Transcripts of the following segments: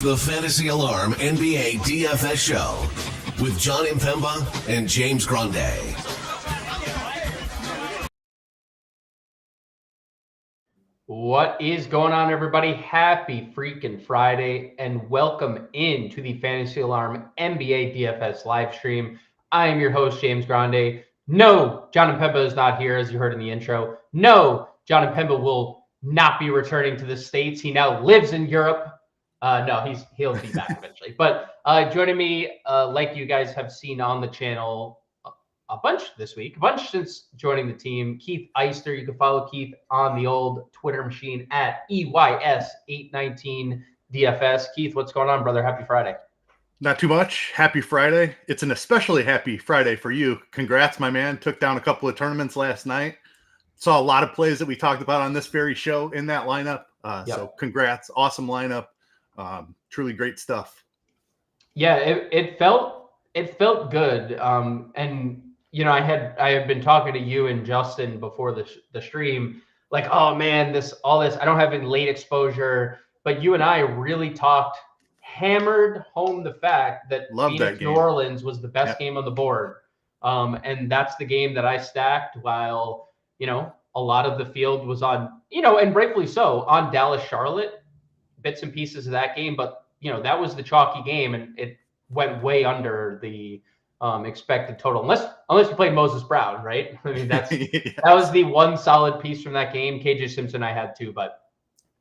The Fantasy Alarm NBA DFS Show with John Impemba and James Grande. What is going on, everybody? Happy freaking Friday, and welcome into the Fantasy Alarm NBA DFS live stream. I am your host, James Grande. No, John Impemba is not here, as you heard in the intro. No, John Impemba will not be returning to the States. He now lives in Europe. No, he'll be back eventually. But joining me, like you guys have seen on the channel a bunch this week, a bunch since joining the team, Keith Eister. You can follow Keith on the old Twitter machine at EYS819DFS. Keith, what's going on, brother? Happy Friday. Not too much. Happy Friday. It's an especially happy Friday for you. Congrats, my man. Took down a couple of tournaments last night. Saw a lot of plays that we talked about on this very show in that lineup. So congrats. Awesome lineup. Truly great stuff. Yeah, it felt good. And you know, I had been talking to you and Justin before the stream, like, oh man, all this, I don't have any late exposure, but you and I really hammered home the fact that Phoenix New Orleans was the best game on the board. And that's the game that I stacked while, you know, a lot of the field was on, you know, and rightfully so, on Dallas Charlotte. Bits and pieces of that game, but you know, that was the chalky game, and it went way under the expected total, unless you played Moses Brown, right? I mean, that was the one solid piece from that game. KJ Simpson I had too, but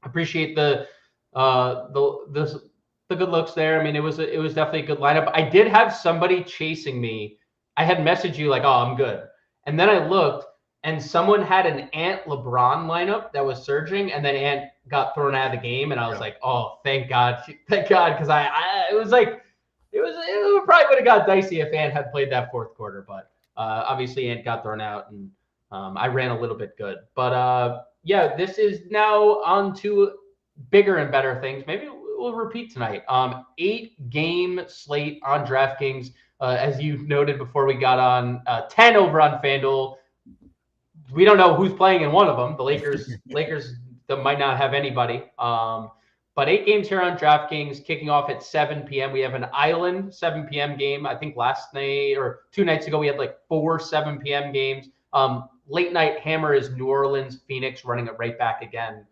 appreciate the good looks there. I mean, it was definitely a good lineup. I did have somebody chasing me. I had messaged you like, oh, I'm good, and then I looked, and someone had an Ant LeBron lineup that was surging, and then Ant got thrown out of the game, and I was like, "Oh, thank God!" Because it probably would have got dicey if Ant had played that fourth quarter, but obviously Ant got thrown out, and I ran a little bit good. But yeah, this is now on to bigger and better things. Maybe we'll repeat tonight. 8-game slate on DraftKings, as you noted before we got on. 10 over on FanDuel. We don't know who's playing in one of them. The Lakers that might not have anybody. But 8 games here on DraftKings, kicking off at 7 p.m. We have an Island 7 p.m. game. I think last night or 2 nights ago, we had like 4 7 p.m. games. Late night hammer is New Orleans, Phoenix, running it right back again.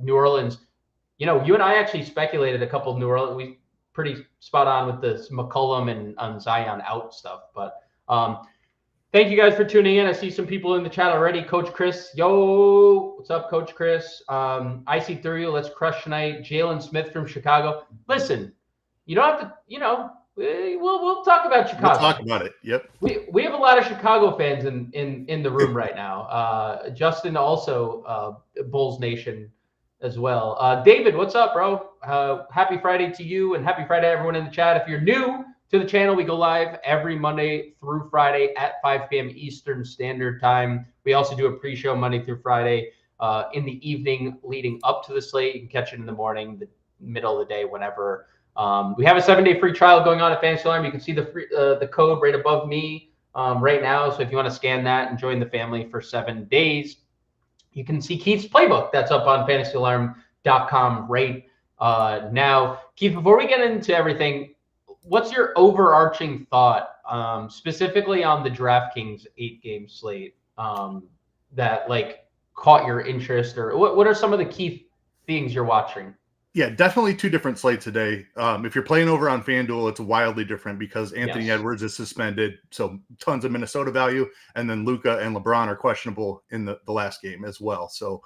New Orleans, you know, you and I actually speculated a couple of New Orleans. We pretty spot on with this McCollum and Zion out stuff. But thank you guys for tuning in. I see some people in the chat already. Coach Chris, yo, what's up, Coach Chris? I see through you. Let's crush tonight. Jalen Smith from Chicago. Listen, you don't have to, you know, we'll talk about Chicago. We'll talk about it. Yep. We have a lot of Chicago fans in the room right now. Justin also Bulls Nation as well. David, what's up, bro? Happy Friday to you, and happy Friday to everyone in the chat. If you're new to the channel, we go live every Monday through Friday at 5 p.m. Eastern Standard Time. We also do a pre-show Monday through Friday in the evening leading up to the slate. You can catch it in the morning, the middle of the day, whenever. We have a 7-day free trial going on at Fantasy Alarm. You can see the code right above me right now. So if you want to scan that and join the family for 7 days, you can see Keith's playbook that's up on fantasyalarm.com right now. Keith, before we get into everything, what's your overarching thought, specifically on the DraftKings 8-game slate that like caught your interest, or what are some of the key things you're watching? Yeah, definitely 2 different slates today. If you're playing over on FanDuel, it's wildly different because Anthony Edwards is suspended, so tons of Minnesota value, and then Luka and LeBron are questionable in the last game as well. So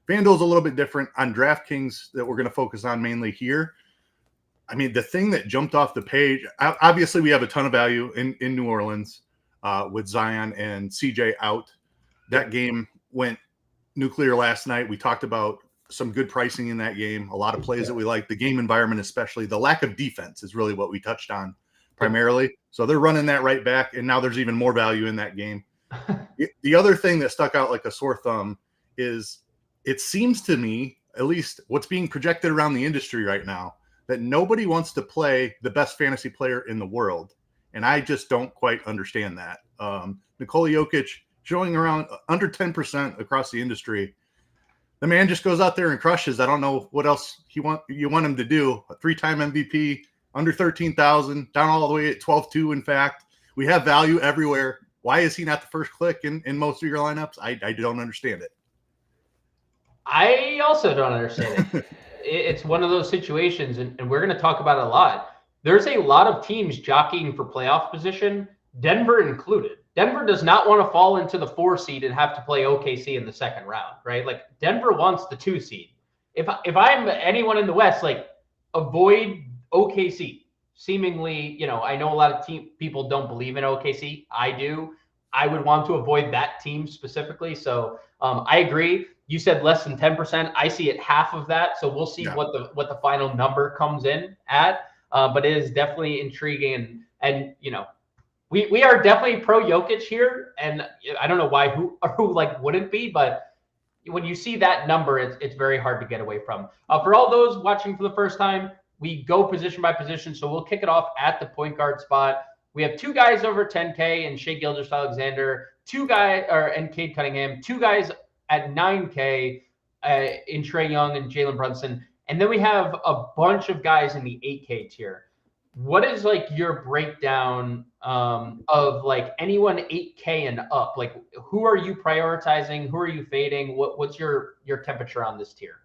FanDuel's a little bit different. On DraftKings, that we're going to focus on mainly here, I mean, the thing that jumped off the page, obviously we have a ton of value in New Orleans with Zion and CJ out. That game went nuclear last night. We talked about some good pricing in that game, a lot of plays that we like, the game environment, especially the lack of defense is really what we touched on primarily. So they're running that right back, and now there's even more value in that game. The other thing that stuck out like a sore thumb is it seems to me, at least what's being projected around the industry right now, that nobody wants to play the best fantasy player in the world. And I just don't quite understand that. Nikola Jokic showing around under 10% across the industry. The man just goes out there and crushes. I don't know what else you want him to do. A 3-time MVP, under 13,000, down all the way at 12-2. In fact, we have value everywhere. Why is he not the first click in most of your lineups? I don't understand it. I also don't understand it. It's one of those situations, and we're going to talk about it a lot. There's a lot of teams jockeying for playoff position, Denver included. Denver does not want to fall into the 4 seed and have to play OKC in the second round, right? Like Denver wants the 2 seed. If I'm anyone in the West, like avoid OKC. Seemingly, I know a lot of people don't believe in OKC. I do. I would want to avoid that team specifically. So I agree. You said less than 10%. I see it half of that. So we'll see what the final number comes in at. But it is definitely intriguing, and we are definitely pro Jokic here, and I don't know why who like wouldn't be, but when you see that number, it's very hard to get away from. For all those watching for the first time, we go position by position, so we'll kick it off at the point guard spot. We have 2 guys over 10K and Shai Gilgeous-Alexander, 2 guys and Cade Cunningham, 2 guys at 9K in Trae Young and Jalen Brunson, and then we have a bunch of guys in the 8K tier. What is like your breakdown of like anyone 8K and up? Like, who are you prioritizing? Who are you fading? What's your temperature on this tier?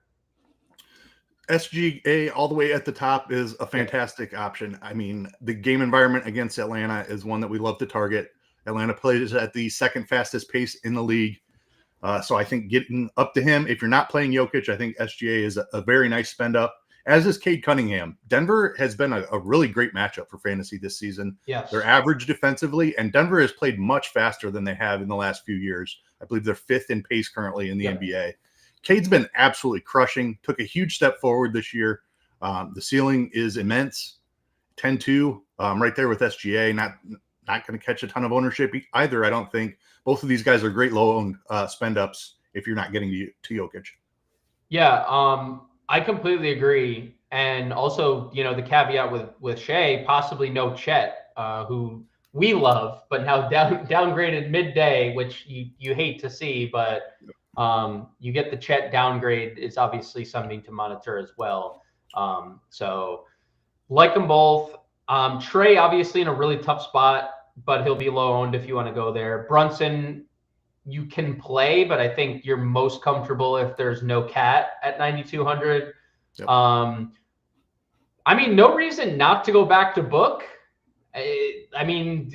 SGA all the way at the top is a fantastic option. I mean, the game environment against Atlanta is one that we love to target. Atlanta plays at the second fastest pace in the league. So I think getting up to him, if you're not playing Jokic, I think SGA is a very nice spend up, as is Cade Cunningham. Denver has been a really great matchup for fantasy this season. Yes. They're average defensively, and Denver has played much faster than they have in the last few years. I believe they're 5th in pace currently in the NBA. Cade's been absolutely crushing, took a huge step forward this year. The ceiling is immense, 10-2, right there with SGA. Not going to catch a ton of ownership either, I don't think. Both of these guys are great low-owned spend-ups if you're not getting to Jokic. Yeah, I completely agree. And also, the caveat with Shai, possibly no Chet, who we love, but now downgraded midday, which you hate to see, but you get the Chet downgrade is obviously something to monitor as well. So like them both. Trae obviously in a really tough spot, but he'll be low owned if you want to go there. Brunson, you can play, but I think you're most comfortable if there's no cat at 9,200. Yep. I mean, no reason not to go back to Book. I mean,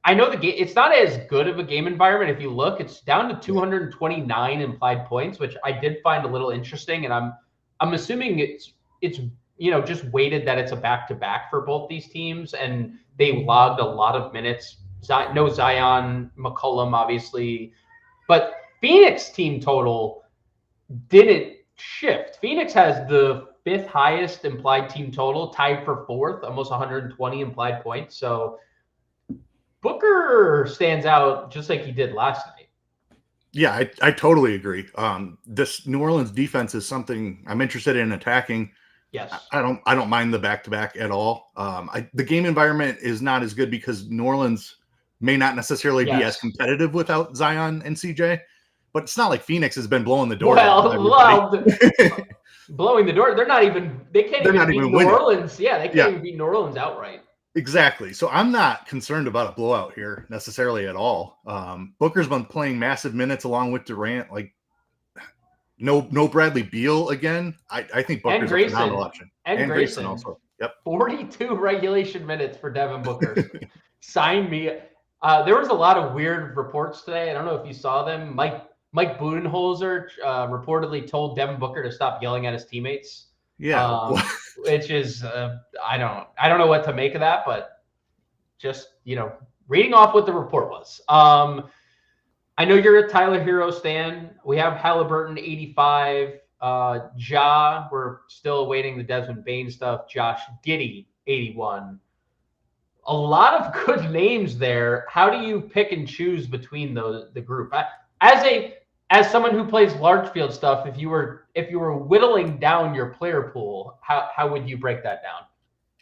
I know the game, it's not as good of a game environment. If you look, it's down to 229 implied points, which I did find a little interesting. And I'm assuming it's just weighted that it's a back-to-back for both these teams, and they logged a lot of minutes. No Zion, McCollum, obviously, but Phoenix team total didn't shift. Phoenix has the 5th highest implied team total, tied for 4th, almost 120 implied points. So Booker stands out just like he did last night. Yeah, I totally agree. This New Orleans defense is something I'm interested in attacking. Yes. I don't mind the back-to-back at all. The game environment is not as good because New Orleans may not necessarily be as competitive without Zion and CJ, but it's not like Phoenix has been blowing the door. Blowing the door. They can't even beat New Orleans. Yeah, they can't even beat New Orleans outright. Exactly. So I'm not concerned about a blowout here necessarily at all. Booker's been playing massive minutes along with Durant. Like, no Bradley Beal again. I think Booker's a phenomenal option. And Grayson also. Yep. 42 regulation minutes for Devin Booker. Sign me. There was a lot of weird reports today. I don't know if you saw them. Mike Budenholzer reportedly told Devin Booker to stop yelling at his teammates. Yeah. Which is I don't know what to make of that, but just reading off what the report was. I know you're a Tyler Hero stan. We have Halliburton 85. Ja, we're still awaiting the Desmond Bain stuff. Josh Giddey 81. A lot of good names there. How do you pick and choose between the group? As someone who plays large field stuff, if you were whittling down your player pool, how would you break that down?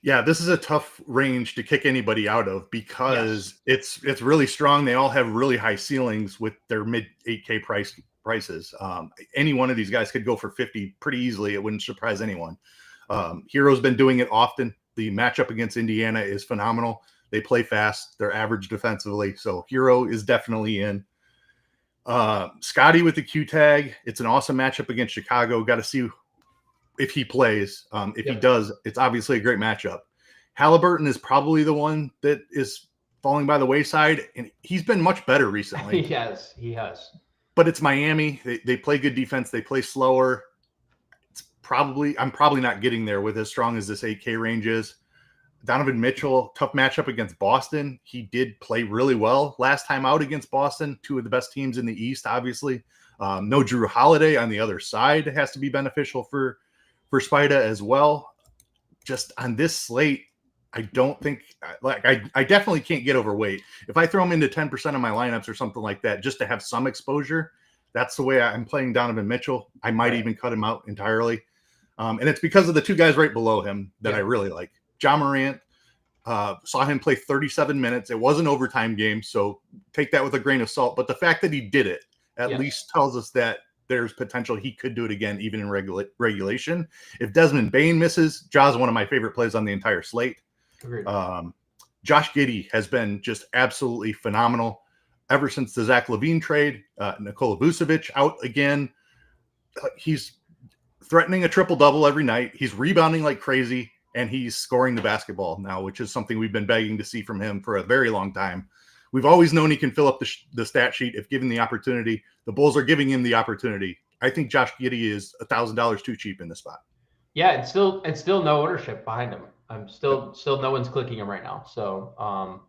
Yeah, this is a tough range to kick anybody out of because it's really strong. They all have really high ceilings with their mid 8K price prices. Any one of these guys could go for 50 pretty easily. It wouldn't surprise anyone. Hero's been doing it often. The matchup against Indiana is phenomenal. They play fast. They're average defensively. So Hero is definitely in. Scotty with the Q tag. It's an awesome matchup against Chicago. Got to see if he plays. If he does, it's obviously a great matchup. Halliburton is probably the one that is falling by the wayside, and he's been much better recently. He has. But it's Miami. They play good defense. They play slower. I'm probably not getting there with as strong as this 8K range is. Donovan Mitchell, tough matchup against Boston. He did play really well last time out against Boston, two of the best teams in the East, obviously. No Drew Holiday on the other side has to be beneficial for Spida as well. Just on this slate, I don't think I definitely can't get overweight. If I throw him into 10% of my lineups or something like that, just to have some exposure, that's the way I'm playing Donovan Mitchell. I might even cut him out entirely. And it's because of the two guys right below him that I really like. Ja Morant, saw him play 37 minutes. It was an overtime game, so take that with a grain of salt. But the fact that he did it at least tells us that there's potential he could do it again, even in regulation. If Desmond Bane misses, Ja's one of my favorite plays on the entire slate. Josh Giddey has been just absolutely phenomenal ever since the Zach LaVine trade. Nikola Vucevic out again. He's threatening a triple-double every night. He's rebounding like crazy, and he's scoring the basketball now, which is something we've been begging to see from him for a very long time. We've always known he can fill up the stat sheet if given the opportunity. The Bulls are giving him the opportunity. I think Josh Giddey is $1,000 too cheap in this spot. Yeah, and still no ownership behind him. I'm still no one's clicking him right now. So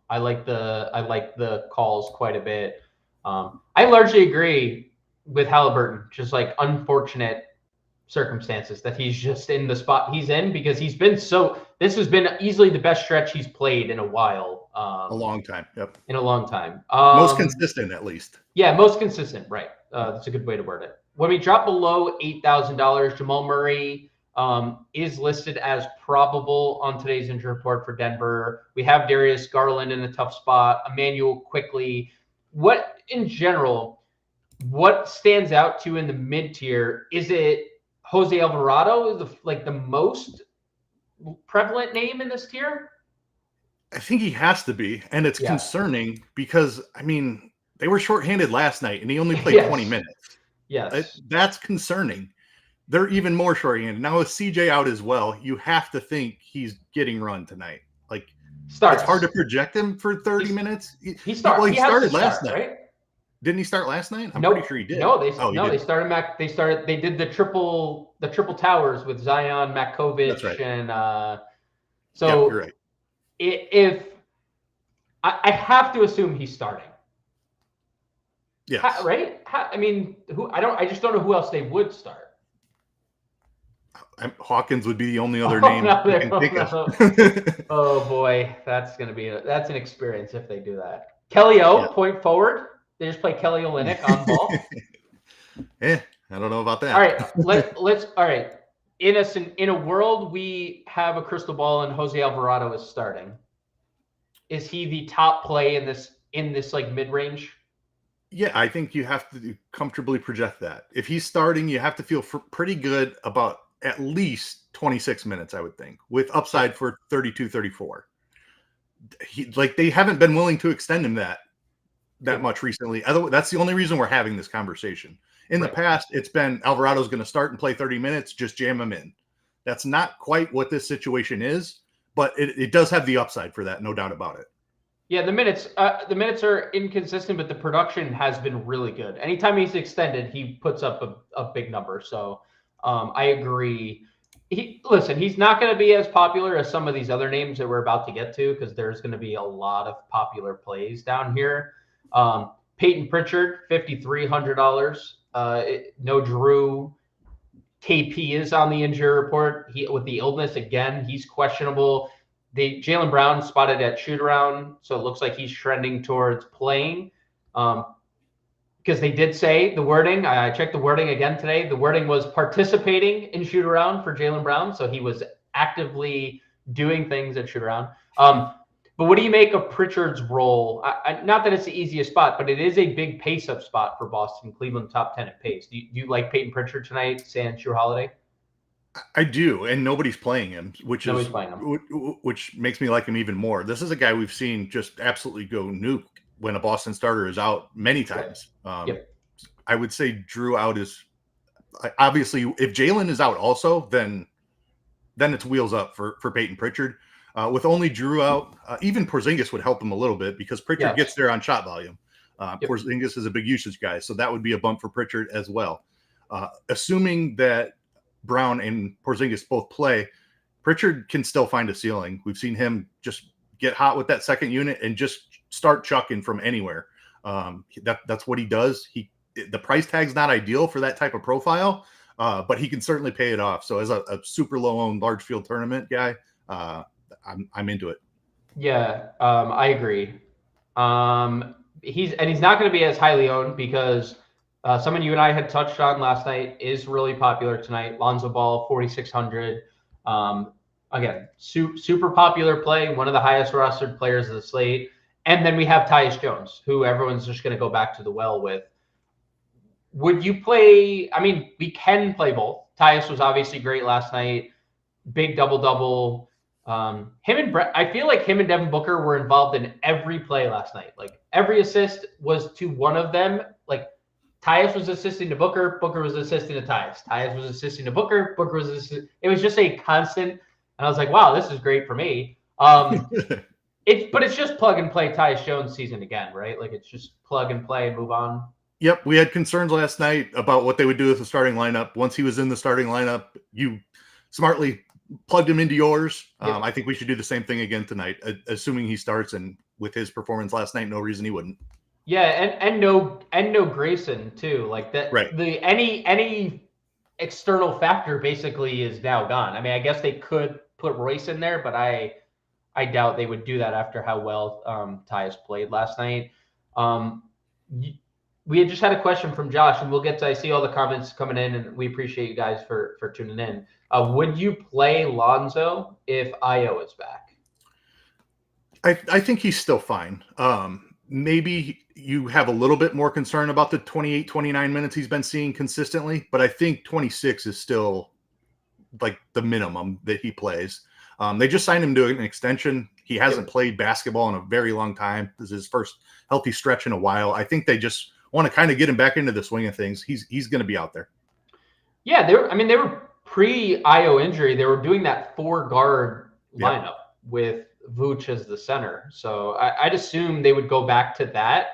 I like the calls quite a bit. I largely agree with Halliburton. Just like unfortunate circumstances that he's just in the spot he's in, because this has been easily the best stretch he's played in a while. A long time. Yep. In a long time. Most consistent, at least. Yeah, most consistent. Right. That's a good way to word it. When we drop below $8,000, Jamal Murray is listed as probable on today's injury report for Denver. We have Darius Garland in a tough spot. Emmanuel quickly. What stands out to you in the mid tier? Is it Jose Alvarado is the most prevalent name in this tier? I think he has to be, and it's concerning because, they were shorthanded last night, and he only played 20 minutes. Yes. That's concerning. They're even more shorthanded. Now with CJ out as well, you have to think he's getting run tonight. It's hard to project him for 30 minutes. He started last night. Right? Didn't he start last night? I'm pretty sure he did. No, they started Mac. They did the triple towers with Zion, Makovic, right. And so you're right. If I have to assume he's starting. Yes. Right? I just don't know who else they would start. Hawkins would be the only other name I can think of. Oh boy, that's an experience if they do that. Kelly O, point forward. They just play Kelly Olynyk on ball. I don't know about that. All right, let's. All right, in a world we have a crystal ball and Jose Alvarado is starting. Is he the top play in this mid range? Yeah, I think you have to comfortably project that. If he's starting, you have to feel pretty good about at least 26 minutes, I would think, with upside for 32, 34. They haven't been willing to extend him that much recently. That's the only reason we're having this conversation. In the past, it's been Alvarado's going to start and play 30 minutes, just jam him in. That's not quite what this situation is, but it does have the upside for that, no doubt about it. Yeah, the minutes are inconsistent, but the production has been really good. Anytime he's extended, he puts up a big number. So I agree. He's not going to be as popular as some of these other names that we're about to get to, because there's going to be a lot of popular plays down here. Peyton Pritchard, $5,300. No Drew. KP is on the injury report. With the illness again, he's questionable. Jaylen Brown spotted at shoot around, so it looks like he's trending towards playing. Because they did say the wording. I checked the wording again today. The wording was participating in shoot around for Jaylen Brown, so he was actively doing things at shoot around. But what do you make of Pritchard's role? Not that it's the easiest spot, but it is a big pace-up spot for Boston. Cleveland top 10 at pace. Do you like Peyton Pritchard tonight, sans Drew Holiday? I do, and nobody's playing him, which makes me like him even more. This is a guy we've seen just absolutely go nuke when a Boston starter is out many times. I would say Drew out is obviously, if Jalen is out also, then it's wheels up for Peyton Pritchard. With only Drew out, even Porzingis would help him a little bit because Pritchard gets there on shot volume. Porzingis is a big usage guy, so that would be a bump for Pritchard as well. Assuming that Brown and Porzingis both play, Pritchard can still find a ceiling. We've seen him just get hot with that second unit and just start chucking from anywhere. That's what he does. The price tag's not ideal for that type of profile, but he can certainly pay it off. So as a super low owned large field tournament guy, I'm into it. Yeah, I agree. He's not going to be as highly owned because someone you and I had touched on last night is really popular tonight. Lonzo Ball, 4,600. Again, super popular play, one of the highest rostered players of the slate. And then we have Tyus Jones, who everyone's just going to go back to the well with. Would you play? I mean, we can play both. Tyus was obviously great last night. Big double-double. I feel like him and Devin Booker were involved in every play last night. Like every assist was to one of them. Like Tyus was assisting to Booker, Booker was assisting to Tyus. Tyus was assisting to Booker, Booker was assisting. It was just a constant. And I was like, wow, this is great for me. But it's just plug and play Tyus Jones season again, right? Like it's just plug and play and move on. Yep. We had concerns last night about what they would do with the starting lineup. Once he was in the starting lineup, you smartly plugged him into yours. I think we should do the same thing again tonight, assuming he starts, and with his performance last night, no reason he wouldn't. Yeah, and no Grayson too. Like that, right. Any external factor basically is now gone. I mean, I guess they could put Royce in there, but I doubt they would do that after how well Tyus played last night. We had just had a question from Josh, and I see all the comments coming in, and we appreciate you guys for tuning in. Would you play Lonzo if Io is back? I think he's still fine. Maybe you have a little bit more concern about the 28, 29 minutes he's been seeing consistently, but I think 26 is still like the minimum that he plays. They just signed him to an extension. He hasn't played basketball in a very long time. This is his first healthy stretch in a while. I think they just want to kind of get him back into the swing of things. He's going to be out there. Yeah, they were pre-Io injury. They were doing that 4-guard lineup with Vooch as the center. So I'd assume they would go back to that.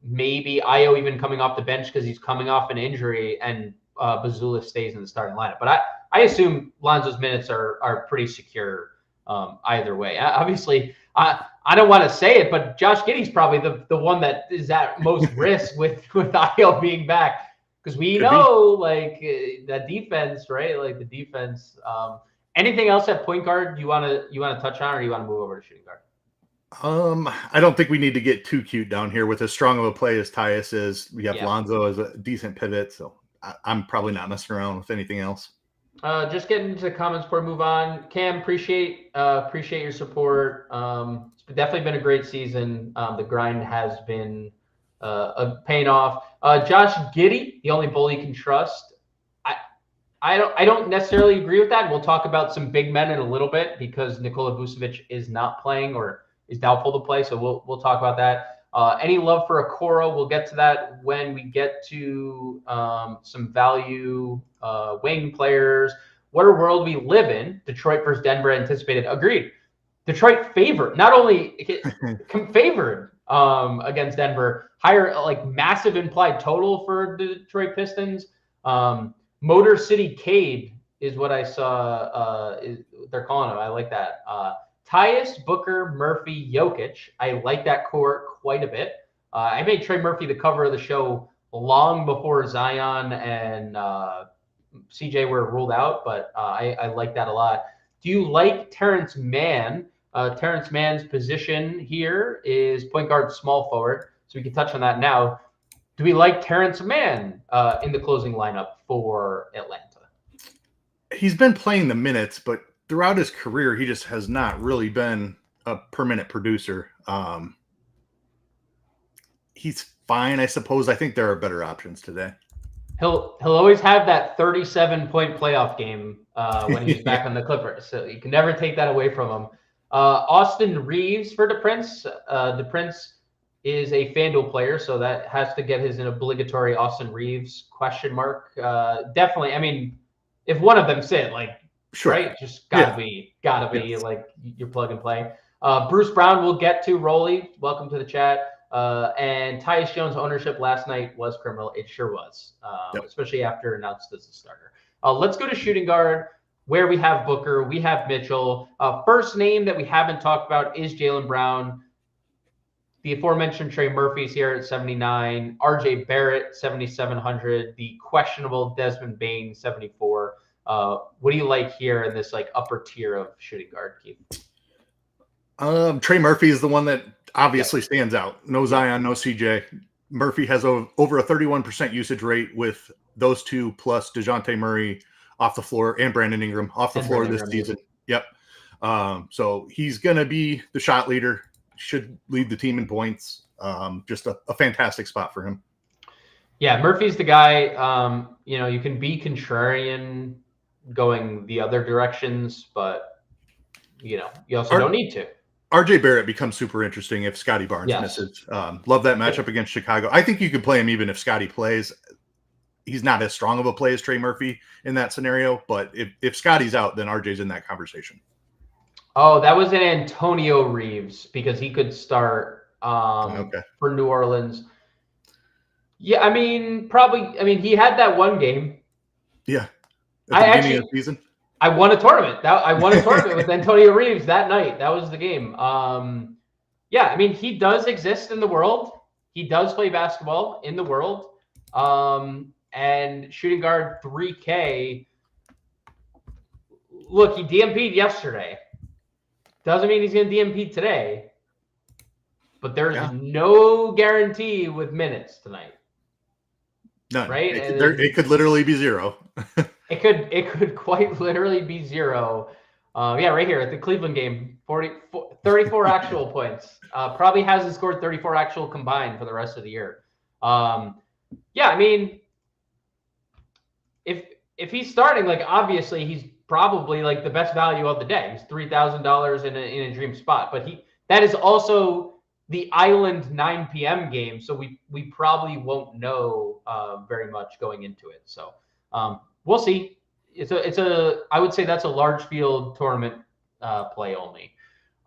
Maybe Io even coming off the bench because he's coming off an injury, and Bazzulla stays in the starting lineup. But I assume Lonzo's minutes are pretty secure either way. Obviously, I don't want to say it, but Josh Giddey's probably the one that is at most risk with Io being back, because we know like that defense, right? Like the defense. Anything else at point guard you want to touch on, or you want to move over to shooting guard? I don't think we need to get too cute down here with as strong of a play as Tyus is. We have Lonzo as a decent pivot, so I'm probably not messing around with anything else. Just getting into the comments before we move on. Cam, appreciate your support. It's definitely been a great season. The grind has been paying off. Josh Giddey, the only bull you can trust. I don't necessarily agree with that. We'll talk about some big men in a little bit because Nikola Vucevic is not playing or is doubtful to play. So we'll talk about that. Any love for Okoro? We'll get to that when we get to some value wing players. What a world we live in. Detroit versus Denver anticipated. Agreed. Detroit favored, not only favored against Denver. Higher, like massive implied total for the Detroit Pistons. Motor City Cade is what I saw. They're calling him. I like that. Tyus, Booker, Murphy, Jokic. I like that core quite a bit. I made Trey Murphy the cover of the show long before Zion and CJ were ruled out, but I like that a lot. Do you like Terrence Mann? Terrence Mann's position here is point guard, small forward, so we can touch on that now. Do we like Terrence Mann in the closing lineup for Atlanta? He's been playing the minutes, but throughout his career, he just has not really been a per minute producer. He's fine, I suppose. I think there are better options today. He'll always have that 37-point playoff game when he's back on the Clippers. So you can never take that away from him. Austin Reeves for DePrince. DePrince is a FanDuel player, so that has to get his an obligatory Austin Reeves question mark. Definitely. I mean, if one of them sit, like, Sure. right, just gotta be yes. Like your plug and play. Bruce Brown will get to. Rolly, welcome to the chat. And Tyus Jones' ownership last night was criminal. It sure was, especially after announced as a starter. Let's go to shooting guard, where we have Booker, we have Mitchell. First name that we haven't talked about is Jaylen Brown. The aforementioned Trey Murphy's here at 79, RJ Barrett 7,700, the questionable Desmond Bane 74. What do you like here in this like upper tier of shooting guard, Keith? Trey Murphy is the one that obviously stands out. No Zion, no CJ. Murphy has over a 31% usage rate with those two plus DeJounte Murray off the floor and Brandon Ingram off the floor this season. Yep. So he's going to be the shot leader, should lead the team in points. Just a fantastic spot for him. Yeah, Murphy's the guy. You can be contrarian going the other directions, but, you also don't need to. RJ Barrett becomes super interesting if Scotty Barnes misses. Love that matchup against Chicago. I think you could play him even if Scotty plays. He's not as strong of a play as Trey Murphy in that scenario, but if Scotty's out, then RJ's in that conversation. Oh, that was an Antonio Reeves because he could start for New Orleans. Yeah, I mean, he had that one game. Yeah. At the beginning of the season. I won a tournament. I won a tournament with Antonio Reeves that night. That was the game. He does exist in the world. He does play basketball in the world. And shooting guard 3K. Look, he DMP'd yesterday. Doesn't mean he's going to DMP today. But there's no guarantee with minutes tonight. None. Right? It could literally be zero. It could quite literally be zero. Right here at the Cleveland game, 34 actual points. Probably hasn't scored 34 actual combined for the rest of the year. If he's starting, like obviously he's probably like the best value of the day. He's $3,000 in a dream spot, but that is also the Island 9 p.m. game, so we probably won't know very much going into it. So we'll see. I would say that's a large field tournament play only.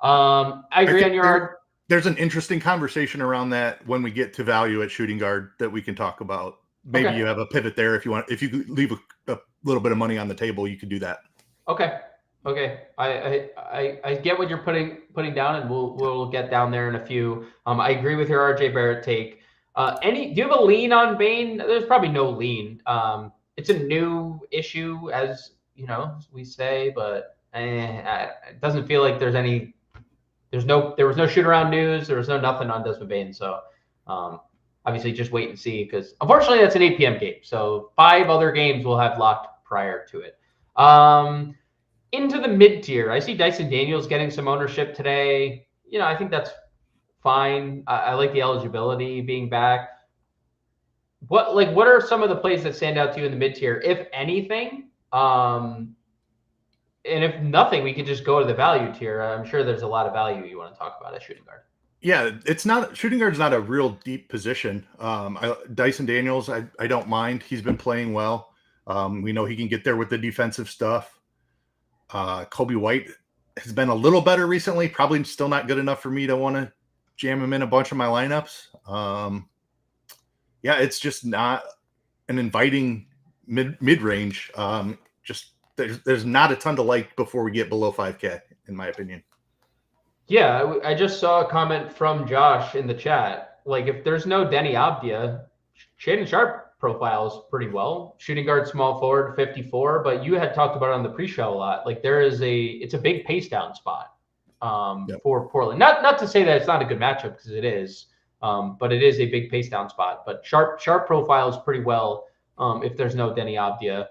I agree on your. There's an interesting conversation around that when we get to value at shooting guard that we can talk about. Maybe you have a pivot there if you want. If you leave a little bit of money on the table, you could do that. Okay. I get what you're putting down, and we'll get down there in a few. I agree with your RJ Barrett take. Do you have a lean on Bane? There's probably no lean. It's a new issue, as we say, but it doesn't feel like there was no shoot around news. There was nothing on Desmond Bane. So obviously just wait and see, because unfortunately that's an 8 p.m. game. So 5 other games we'll have locked prior to it. Into the mid tier, I see Dyson Daniels getting some ownership today. I think that's fine. I like the eligibility being back. What are some of the plays that stand out to you in the mid tier, if anything? And if nothing, we could just go to the value tier. I'm sure there's a lot of value you want to talk about at shooting guard. Yeah, shooting guard is not a real deep position. Dyson Daniels, I don't mind. He's been playing well. We know he can get there with the defensive stuff. Kobe White has been a little better recently. Probably still not good enough for me to want to jam him in a bunch of my lineups. It's just not an inviting mid-range. There's not a ton to like before we get below 5K, in my opinion. Yeah, I just saw a comment from Josh in the chat. Like, if there's no Denny Abdia, Shaedon Sharpe profiles pretty well. Shooting guard, small forward, 54. But you had talked about it on the pre-show a lot. Like, it's a big pace down spot for Portland. Not to say that it's not a good matchup, because it is. But it is a big pace down spot. But Sharpe profiles pretty well if there's no Denny Abdia.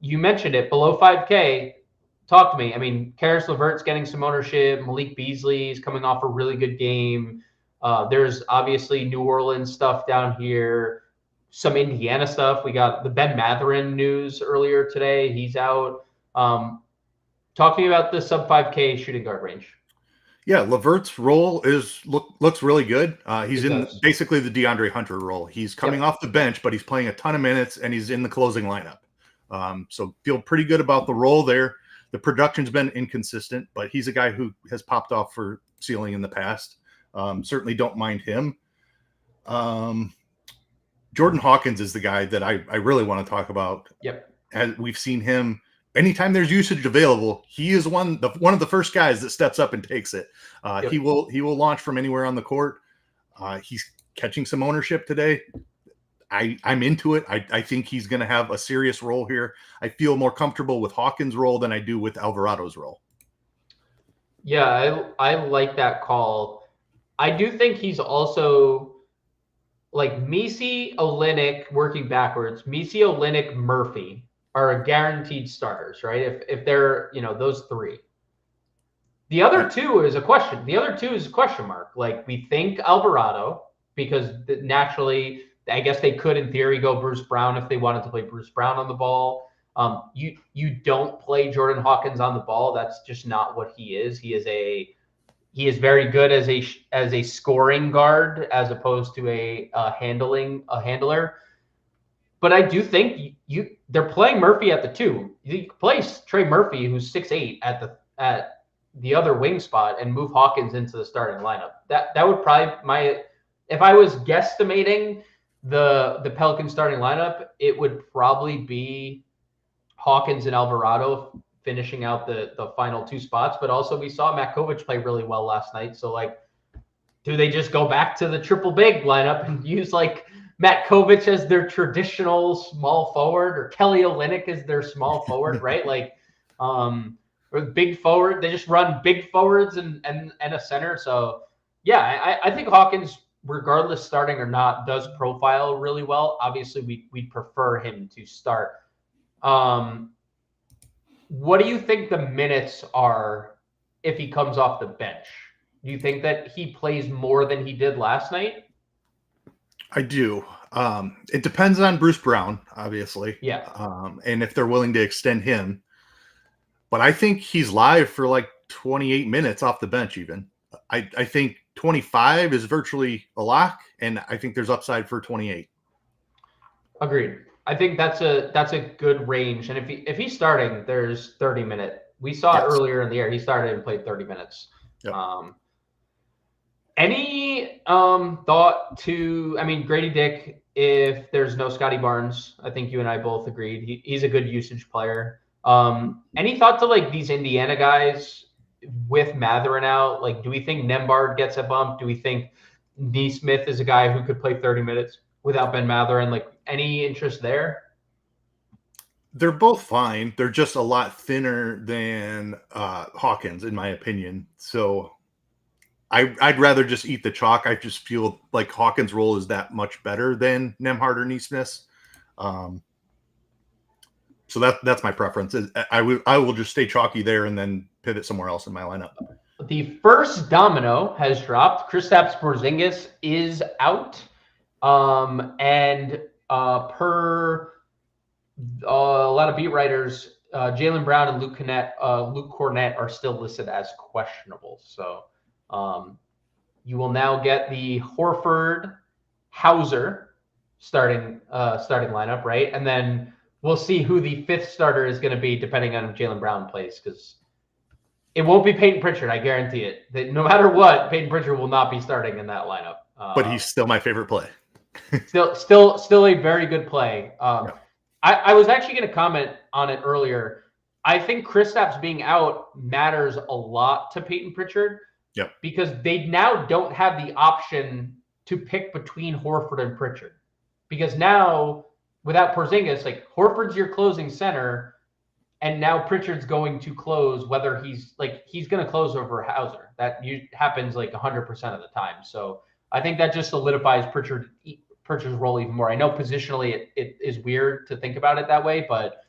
You mentioned it, below 5K. talk to me. I mean, Karis LeVert's getting some ownership. Malik Beasley's coming off a really good game. There's obviously New Orleans stuff down here, some Indiana stuff. We got the Ben Mathurin news earlier today. He's out. Talk to me about the sub 5K shooting guard range. Yeah, LeVert's role looks really good. He's in basically the DeAndre Hunter role. He's coming off the bench, but he's playing a ton of minutes, and he's in the closing lineup. So feel pretty good about the role there. The production's been inconsistent, but he's a guy who has popped off for ceiling in the past. Certainly don't mind him. Jordan Hawkins is the guy that I really want to talk about. Yep. As we've seen him, anytime there's usage available, he is one of the first guys that steps up and takes it. He will launch from anywhere on the court. He's catching some ownership today. I'm into it. I think he's going to have a serious role here. I feel more comfortable with Hawkins' role than I do with Alvarado's role. Yeah, I like that call. I do think he's also like Messi, Olynyk, working backwards. Messi, Olynyk, Murphy are guaranteed starters, right? If they're, those three. The other two is a question. The other two is a question mark. Like, we think Alvarado, because naturally, I guess they could, in theory, go Bruce Brown if they wanted to play Bruce Brown on the ball. You don't play Jordan Hawkins on the ball. That's just not what he is. He is very good as a scoring guard as opposed to a handler. But I do think they're playing Murphy at the 2. You can play Trey Murphy, who's 6'8", at the other wing spot, and move Hawkins into the starting lineup. That would probably if I was guesstimating the Pelicans starting lineup, it would probably be Hawkins and Alvarado finishing out the final 2 spots. But also we saw Matkovic play really well last night. So do they just go back to the triple big lineup and use Matkovic as their traditional small forward, or Kelly Olynyk as their small forward, right? Or big forward. They just run big forwards and a center. So yeah, I think Hawkins, regardless starting or not, does profile really well. Obviously, we prefer him to start. What do you think the minutes are if he comes off the bench? Do you think that he plays more than he did last night? I do. It depends on Bruce Brown, obviously. Yeah. And if they're willing to extend him. But I think he's live for 28 minutes off the bench even. I think 25 is virtually a lock, and I think there's upside for 28. Agreed. I think that's a good range. And if he's starting, there's 30-minute. We saw it earlier in the year. He started and played 30 minutes. Yep. Any thought to, Grady Dick, if there's no Scotty Barnes? I think you and I both agreed. He's a good usage player. Any thought to these Indiana guys with Mathurin out? Do we think Nembhard gets a bump? Do we think Nesmith is a guy who could play 30 minutes without Ben Mathurin? Any interest there? They're both fine. They're just a lot thinner than Hawkins, in my opinion. So I'd rather just eat the chalk. I just feel like Hawkins' role is that much better than Nembhard or Nesmith's. So that's my preference. I will just stay chalky there and then pivot somewhere else in my lineup. The first domino has dropped. Kristaps Porzingis is out. Per a lot of beat writers, Jaylen Brown and Luke Cornett are still listed as questionable. So you will now get the Horford Hauser starting lineup, right? And then we'll see who the 5th starter is going to be, depending on if Jaylen Brown plays, because it won't be Peyton Pritchard. I guarantee it. That no matter what, Peyton Pritchard will not be starting in that lineup. But he's still my favorite play. still a very good play. I was actually going to comment on it earlier. I think Kristaps being out matters a lot to Peyton Pritchard. Yep. Because they now don't have the option to pick between Horford and Pritchard. Because now, without Porzingis, Horford's your closing center, and now Pritchard's going to close, whether he's going to close over Hauser. That happens 100% of the time. So I think that just solidifies Pritchard's role even more. I know positionally it is weird to think about it that way, but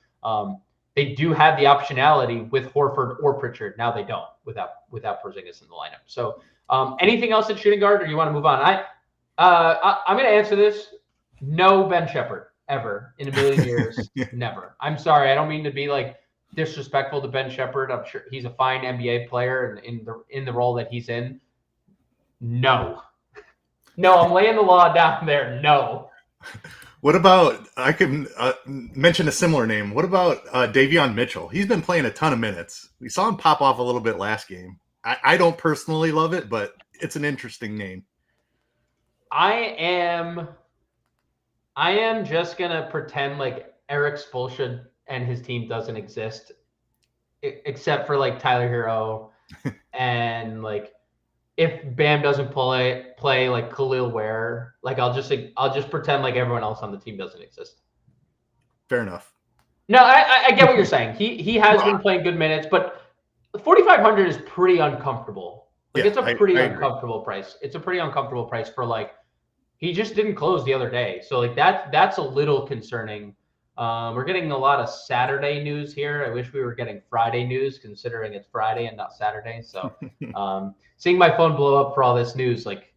they do have the optionality with Horford or Pritchard. Now they don't without Porzingis in the lineup. So anything else at shooting guard, or you want to move on? I'm going to answer this. No Ben Shepherd ever in a million years. Never. I'm sorry. I don't mean to be like disrespectful to Ben Shepherd. I'm sure he's a fine NBA player and in the role that he's in. No, I'm laying the law down there. No. What about, I can mention a similar name. What about Davion Mitchell? He's been playing a ton of minutes. We saw him pop off a little bit last game. I don't personally love it, but it's an interesting name. I am just going to pretend like Eric Spoelstra and his team doesn't exist, except for like Tyler Hero and like if Bam doesn't play like Khalil Ware, like I'll just pretend like everyone else on the team doesn't exist. Fair enough. No, I get what you're saying. He has been playing good minutes, but 4,500 is pretty uncomfortable. Like it's a pretty uncomfortable price. It's a pretty uncomfortable price for like he just didn't close the other day, so like that's a little concerning. We're getting a lot of Saturday news here. I wish we were getting Friday news, considering it's Friday and not Saturday. So seeing my phone blow up for all this news, like,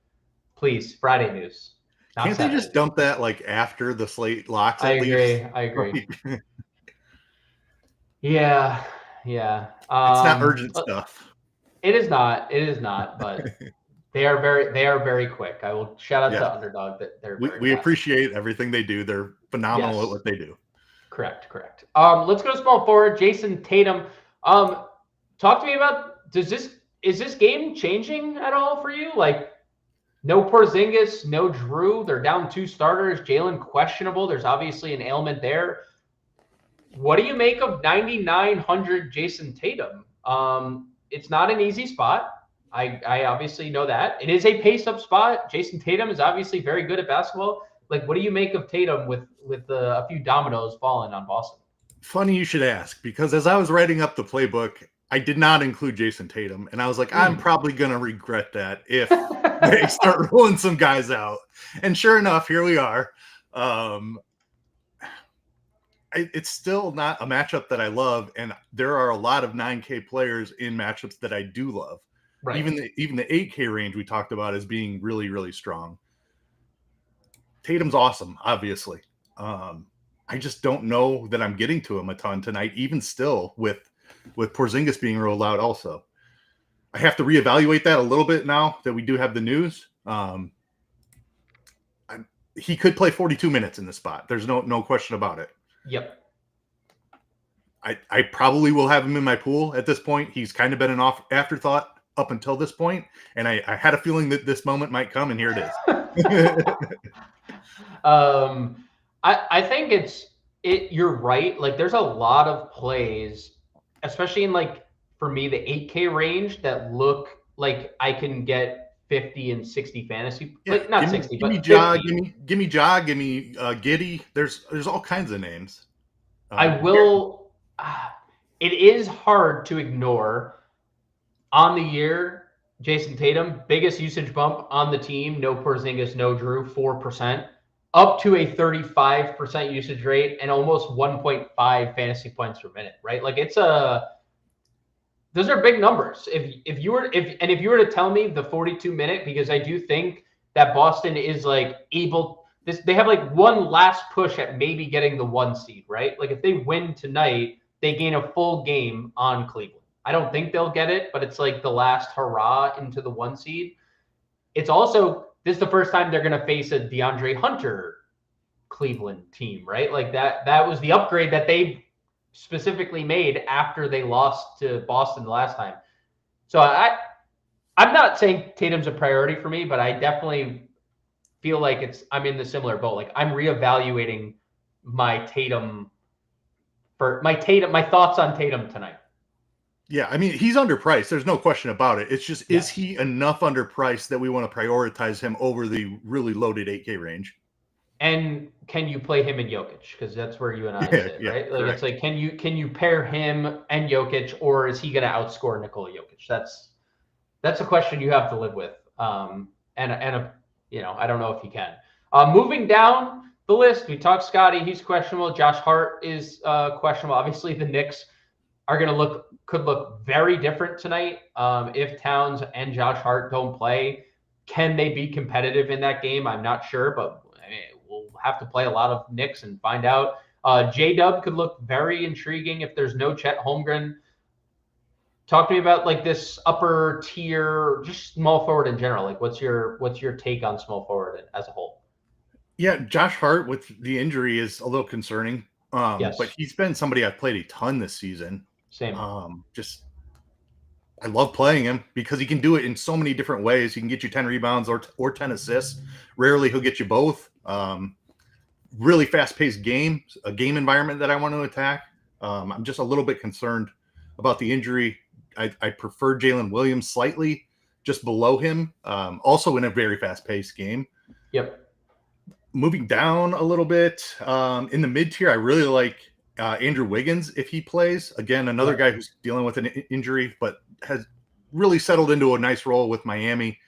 please, Friday news. Can't Saturday. They just dump that like after the slate locks? I agree. Yeah. It's not urgent stuff. It is not, but they are very quick. I will shout out to Underdog that they're we appreciate everything they do. They're phenomenal at what they do. Correct. Let's go to small forward, Jason Tatum. Talk to me about is this game changing at all for you? Like, no Porzingis, no Drew. They're down 2 starters. Jalen questionable. There's obviously an ailment there. What do you make of 9,900 Jason Tatum? It's not an easy spot. I obviously know that. It is a pace-up spot. Jason Tatum is obviously very good at basketball. Like, what do you make of Tatum with a few dominoes falling on Boston? Funny you should ask, because as I was writing up the playbook, I did not include Jason Tatum. And I was like, I'm probably going to regret that if they start rolling some guys out. And sure enough, here we are. It's still not a matchup that I love. And there are a lot of 9K players in matchups that I do love. Right. Even the 8K range we talked about as being really, really strong. Tatum's awesome, obviously. I just don't know that I'm getting to him a ton tonight, even still with Porzingis being rolled out also. I have to reevaluate that a little bit now that we do have the news. He could play 42 minutes in this spot. There's no question about it. Yep. I probably will have him in my pool at this point. He's kind of been an afterthought up until this point, and I had a feeling that this moment might come, and here it is. I think you're right. Like, there's a lot of plays, especially in like, for me, the 8K range that look like I can get 50 and 60 fantasy. Yeah, like, not 60, but 50. Give me Jog, give me Giddy. There's all kinds of names. I will. It is hard to ignore. On the year, Jason Tatum, biggest usage bump on the team. No Porzingis, no Drew, 4%. Up to a 35% usage rate and almost 1.5 fantasy points per minute, right? Like, those are big numbers. If you were to tell me the 42-minute, because I do think that Boston is like they have like one last push at maybe getting the 1 seed, right? Like, if they win tonight, they gain a full game on Cleveland. I don't think they'll get it, but it's like the last hurrah into the 1 seed. It's also, this is the first time they're going to face a DeAndre Hunter Cleveland team, right? Like that was the upgrade that they specifically made after they lost to Boston the last time. So I'm not saying Tatum's a priority for me, but I definitely feel like I'm in the similar boat. Like, I'm reevaluating my thoughts on Tatum tonight. Yeah, I mean, he's underpriced. There's no question about it. It's just, is he enough underpriced that we want to prioritize him over the really loaded 8K range? And can you play him and Jokic? Because that's where you and I sit, right? Like, correct. It's like, can you pair him and Jokic, or is he going to outscore Nikola Jokic? That's a question you have to live with. I don't know if he can. Moving down the list. We talked Scotty, he's questionable. Josh Hart is questionable. Obviously, the Knicks are going to could look very different tonight if Towns and Josh Hart don't play. Can they be competitive in that game? I'm not sure, but we'll have to play a lot of Knicks and find out. J-Dub could look very intriguing if there's no Chet Holmgren. Talk to me about like this upper tier, just small forward in general. Like what's your take on small forward as a whole? Yeah, Josh Hart with the injury is a little concerning. Yes. But he's been somebody I've played a ton this season. Same. I love playing him because he can do it in so many different ways. He can get you 10 rebounds or 10 assists. Rarely he'll get you both. Really fast-paced game, a game environment that I want to attack. I'm just a little bit concerned about the injury. I prefer Jalen Williams slightly, just below him. Also in a very fast-paced game. Yep. Moving down a little bit in the mid-tier, I really like Andrew Wiggins if he plays. Again, another guy who's dealing with an injury, but has really settled into a nice role with Miami,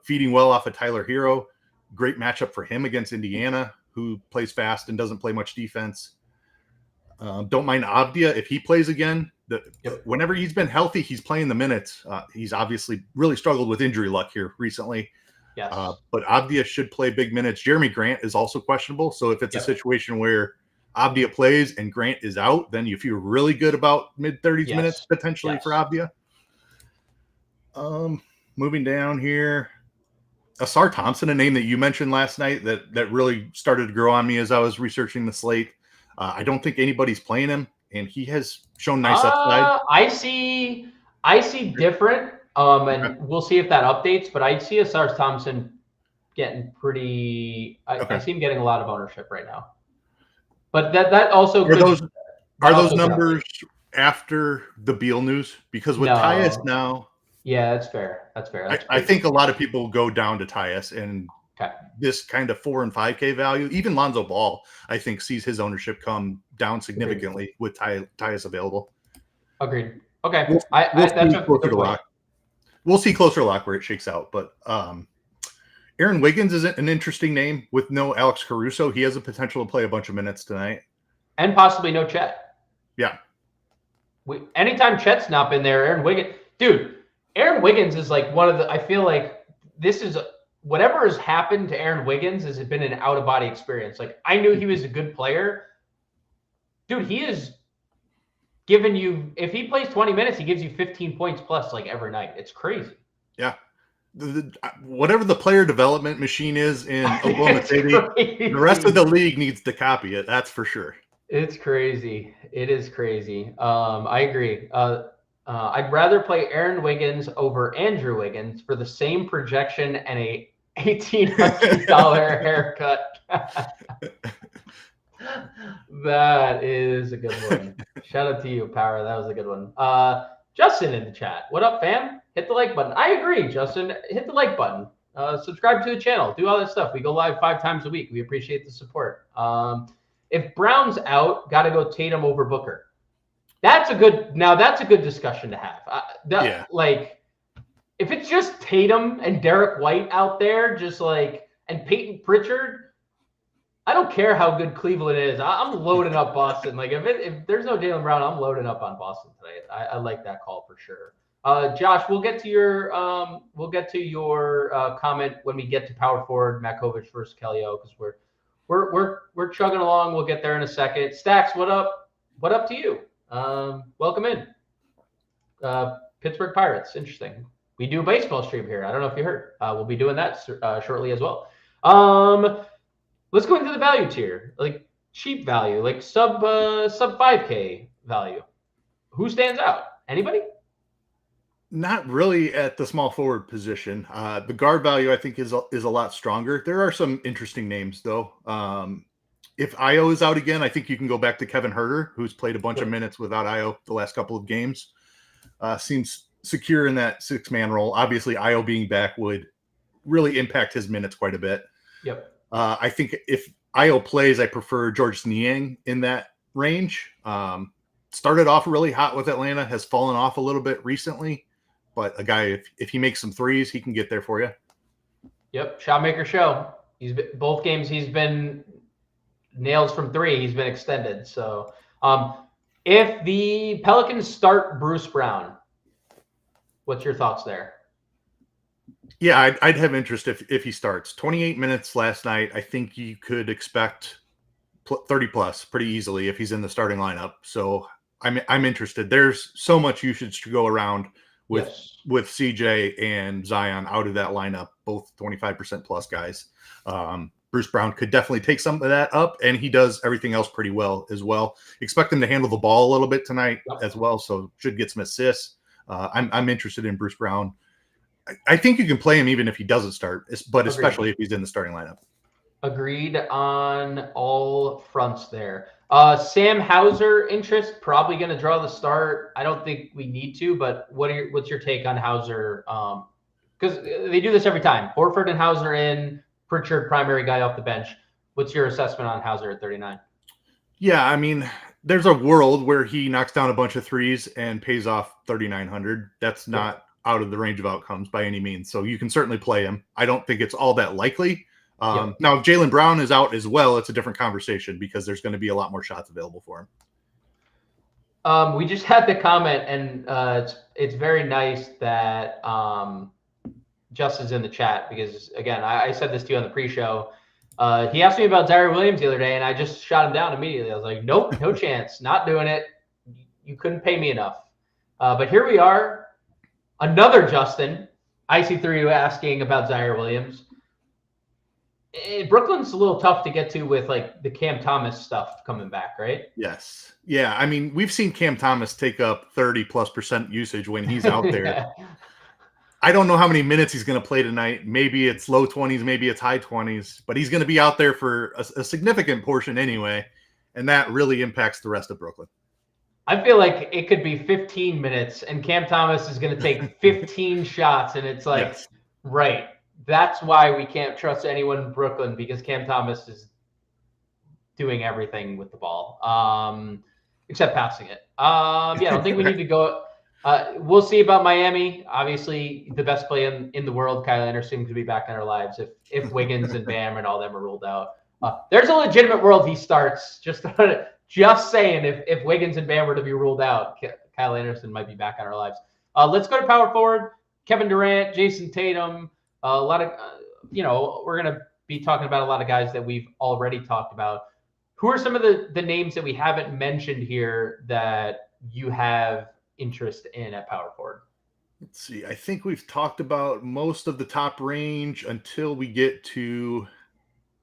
feeding well off of Tyler Hero. Great matchup for him against Indiana, who plays fast and doesn't play much defense. Don't mind Avdia if he plays again. Whenever he's been healthy, he's playing the minutes. He's obviously really struggled with injury luck here recently. Yes. But Avdia should play big minutes. Jeremy Grant is also questionable. So if it's a situation where Avdia plays and Grant is out, then you feel really good about mid-30s minutes potentially for Avdia. Moving down here, Asar Thompson, a name that you mentioned last night that really started to grow on me as I was researching the slate. I don't think anybody's playing him, and he has shown nice upside. I see different, and we'll see if that updates. But I see Asar Thompson getting pretty. I see him getting a lot of ownership right now. But that also are those numbers after the Beal news? Because with Tyus now. Yeah, that's fair. I think a lot of people go down to Tyus and this kind of 4 and 5K value. Even Lonzo Ball, I think, sees his ownership come down significantly with Tyus available. Agreed. Okay. We'll see closer lock where it shakes out. But Aaron Wiggins is an interesting name with no Alex Caruso. He has the potential to play a bunch of minutes tonight. And possibly no Chet. Yeah. Anytime Chet's not been there, Aaron Wiggins is like one of the, I feel like this is whatever has happened to Aaron Wiggins has been an out of body experience. Like I knew he was a good player. Dude, he is giving you, if he plays 20 minutes, he gives you 15 points plus like every night. It's crazy. Yeah. Whatever the player development machine is in Oklahoma City, the rest of the league needs to copy it. That's for sure. It's crazy. It is crazy. I agree. I'd rather play Aaron Wiggins over Andrew Wiggins for the same projection and a $1,800 haircut. That is a good one. Shout out to you, Power. That was a good one. Justin in the chat. What up, fam? Hit the like button. I agree, Justin. Hit the like button. Subscribe to the channel. Do all that stuff. We go live 5 times a week. We appreciate the support. If Brown's out, got to go Tatum over Booker. That's a good discussion to have. Like, if it's just Tatum and Derek White out there, and Peyton Pritchard, I don't care how good Cleveland is. I'm loading up Boston. Like, if there's no Jaylen Brown, I'm loading up on Boston tonight. I like that call for sure. Josh, we'll get to your comment when we get to power forward Makovic versus Kellyo, because we're chugging along. We'll get there in a second. Stacks, what up? What up to you? Welcome in. Pittsburgh Pirates. Interesting. We do a baseball stream here. I don't know if you heard. We'll be doing that shortly as well. Let's go into the value tier, like cheap value, like sub 5K value. Who stands out? Anybody? Not really at the small forward position. The guard value, I think, is a lot stronger. There are some interesting names, though. If Io is out again, I think you can go back to Kevin Huerter, who's played a bunch of minutes without Io the last couple of games. Seems secure in that 6-man role. Obviously, Io being back would really impact his minutes quite a bit. Yep. I think if Io plays, I prefer George Niang in that range. Started off really hot with Atlanta, has fallen off a little bit recently. But a guy, if he makes some threes, he can get there for you. Yep, shot maker show. Both games he's been nails from 3. He's been extended. So if the Pelicans start Bruce Brown, what's your thoughts there? Yeah, I'd have interest if he starts. 28 minutes last night. I think you could expect 30 plus pretty easily if he's in the starting lineup. So I'm interested. There's so much usage to go around with CJ and Zion out of that lineup, both 25% plus guys. Bruce Brown could definitely take some of that up, and he does everything else pretty well as well. Expect him to handle the ball a little bit tonight as well, so should get some assists. I'm interested in Bruce Brown. I think you can play him even if he doesn't start, but especially if he's in the starting lineup. Agreed on all fronts there. Sam Hauser interest, probably going to draw the start. I don't think we need to, but what's your take on Hauser? Because they do this every time. Horford and Hauser in, Pritchard primary guy off the bench. What's your assessment on Hauser at 39? Yeah, I mean, there's a world where he knocks down a bunch of threes and pays off 3,900. That's not out of the range of outcomes by any means. So you can certainly play him. I don't think it's all that likely. Now, if Jaylen Brown is out as well, it's a different conversation because there's going to be a lot more shots available for him. We just had the comment, and it's very nice that Justin's in the chat because, again, I said this to you on the pre-show. He asked me about Zaire Williams the other day, and I just shot him down immediately. I was like, nope, no chance. Not doing it. You couldn't pay me enough. But here we are. Another Justin, IC3, asking about Zaire Williams. Brooklyn's a little tough to get to with like the Cam Thomas stuff coming back, right? Yes. Yeah. I mean, we've seen Cam Thomas take up 30+% usage when he's out there. I don't know how many minutes he's going to play tonight. Maybe it's low 20s, maybe it's high 20s, but he's going to be out there for a significant portion anyway. And that really impacts the rest of Brooklyn. I feel like it could be 15 minutes and Cam Thomas is going to take 15 shots. And it's like, right. That's why we can't trust anyone in Brooklyn because Cam Thomas is doing everything with the ball, except passing it. I don't think we need to go. We'll see about Miami. Obviously, the best play in the world, Kyle Anderson, could be back in our lives if Wiggins and Bam and all them are ruled out. There's a legitimate world he starts. Just saying, if Wiggins and Bam were to be ruled out, Kyle Anderson might be back in our lives. Let's go to power forward. Kevin Durant, Jason Tatum. A lot of, we're going to be talking about a lot of guys that we've already talked about. Who are some of the names that we haven't mentioned here that you have interest in at power forward? Let's see. I think we've talked about most of the top range until we get to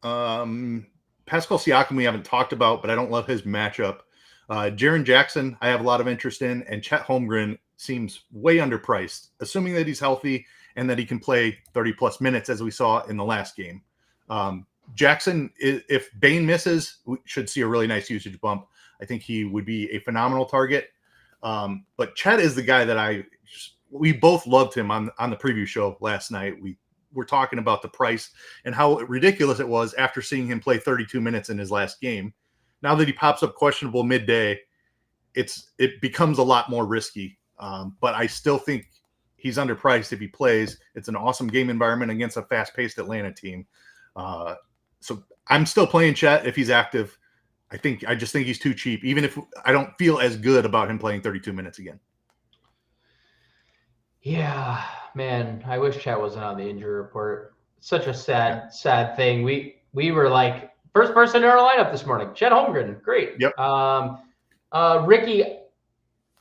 Pascal Siakam. We haven't talked about, but I don't love his matchup. Jaren Jackson, I have a lot of interest in, and Chet Holmgren seems way underpriced, assuming that he's healthy and that he can play 30+ minutes as we saw in the last game. Jackson, if Bane misses, we should see a really nice usage bump. I think he would be a phenomenal target. But Chet is the guy that we both loved him on the preview show last night. We were talking about the price and how ridiculous it was after seeing him play 32 minutes in his last game. Now that he pops up questionable midday, it becomes a lot more risky. But I still think he's underpriced if he plays. It's an awesome game environment against a fast-paced Atlanta team. So I'm still playing Chet if he's active. I just think he's too cheap, even if I don't feel as good about him playing 32 minutes again. Yeah, man, I wish Chet wasn't on the injury report. Such a sad thing. We were like, first person in our lineup this morning, Chet Holmgren. Great. Yep. Ricky,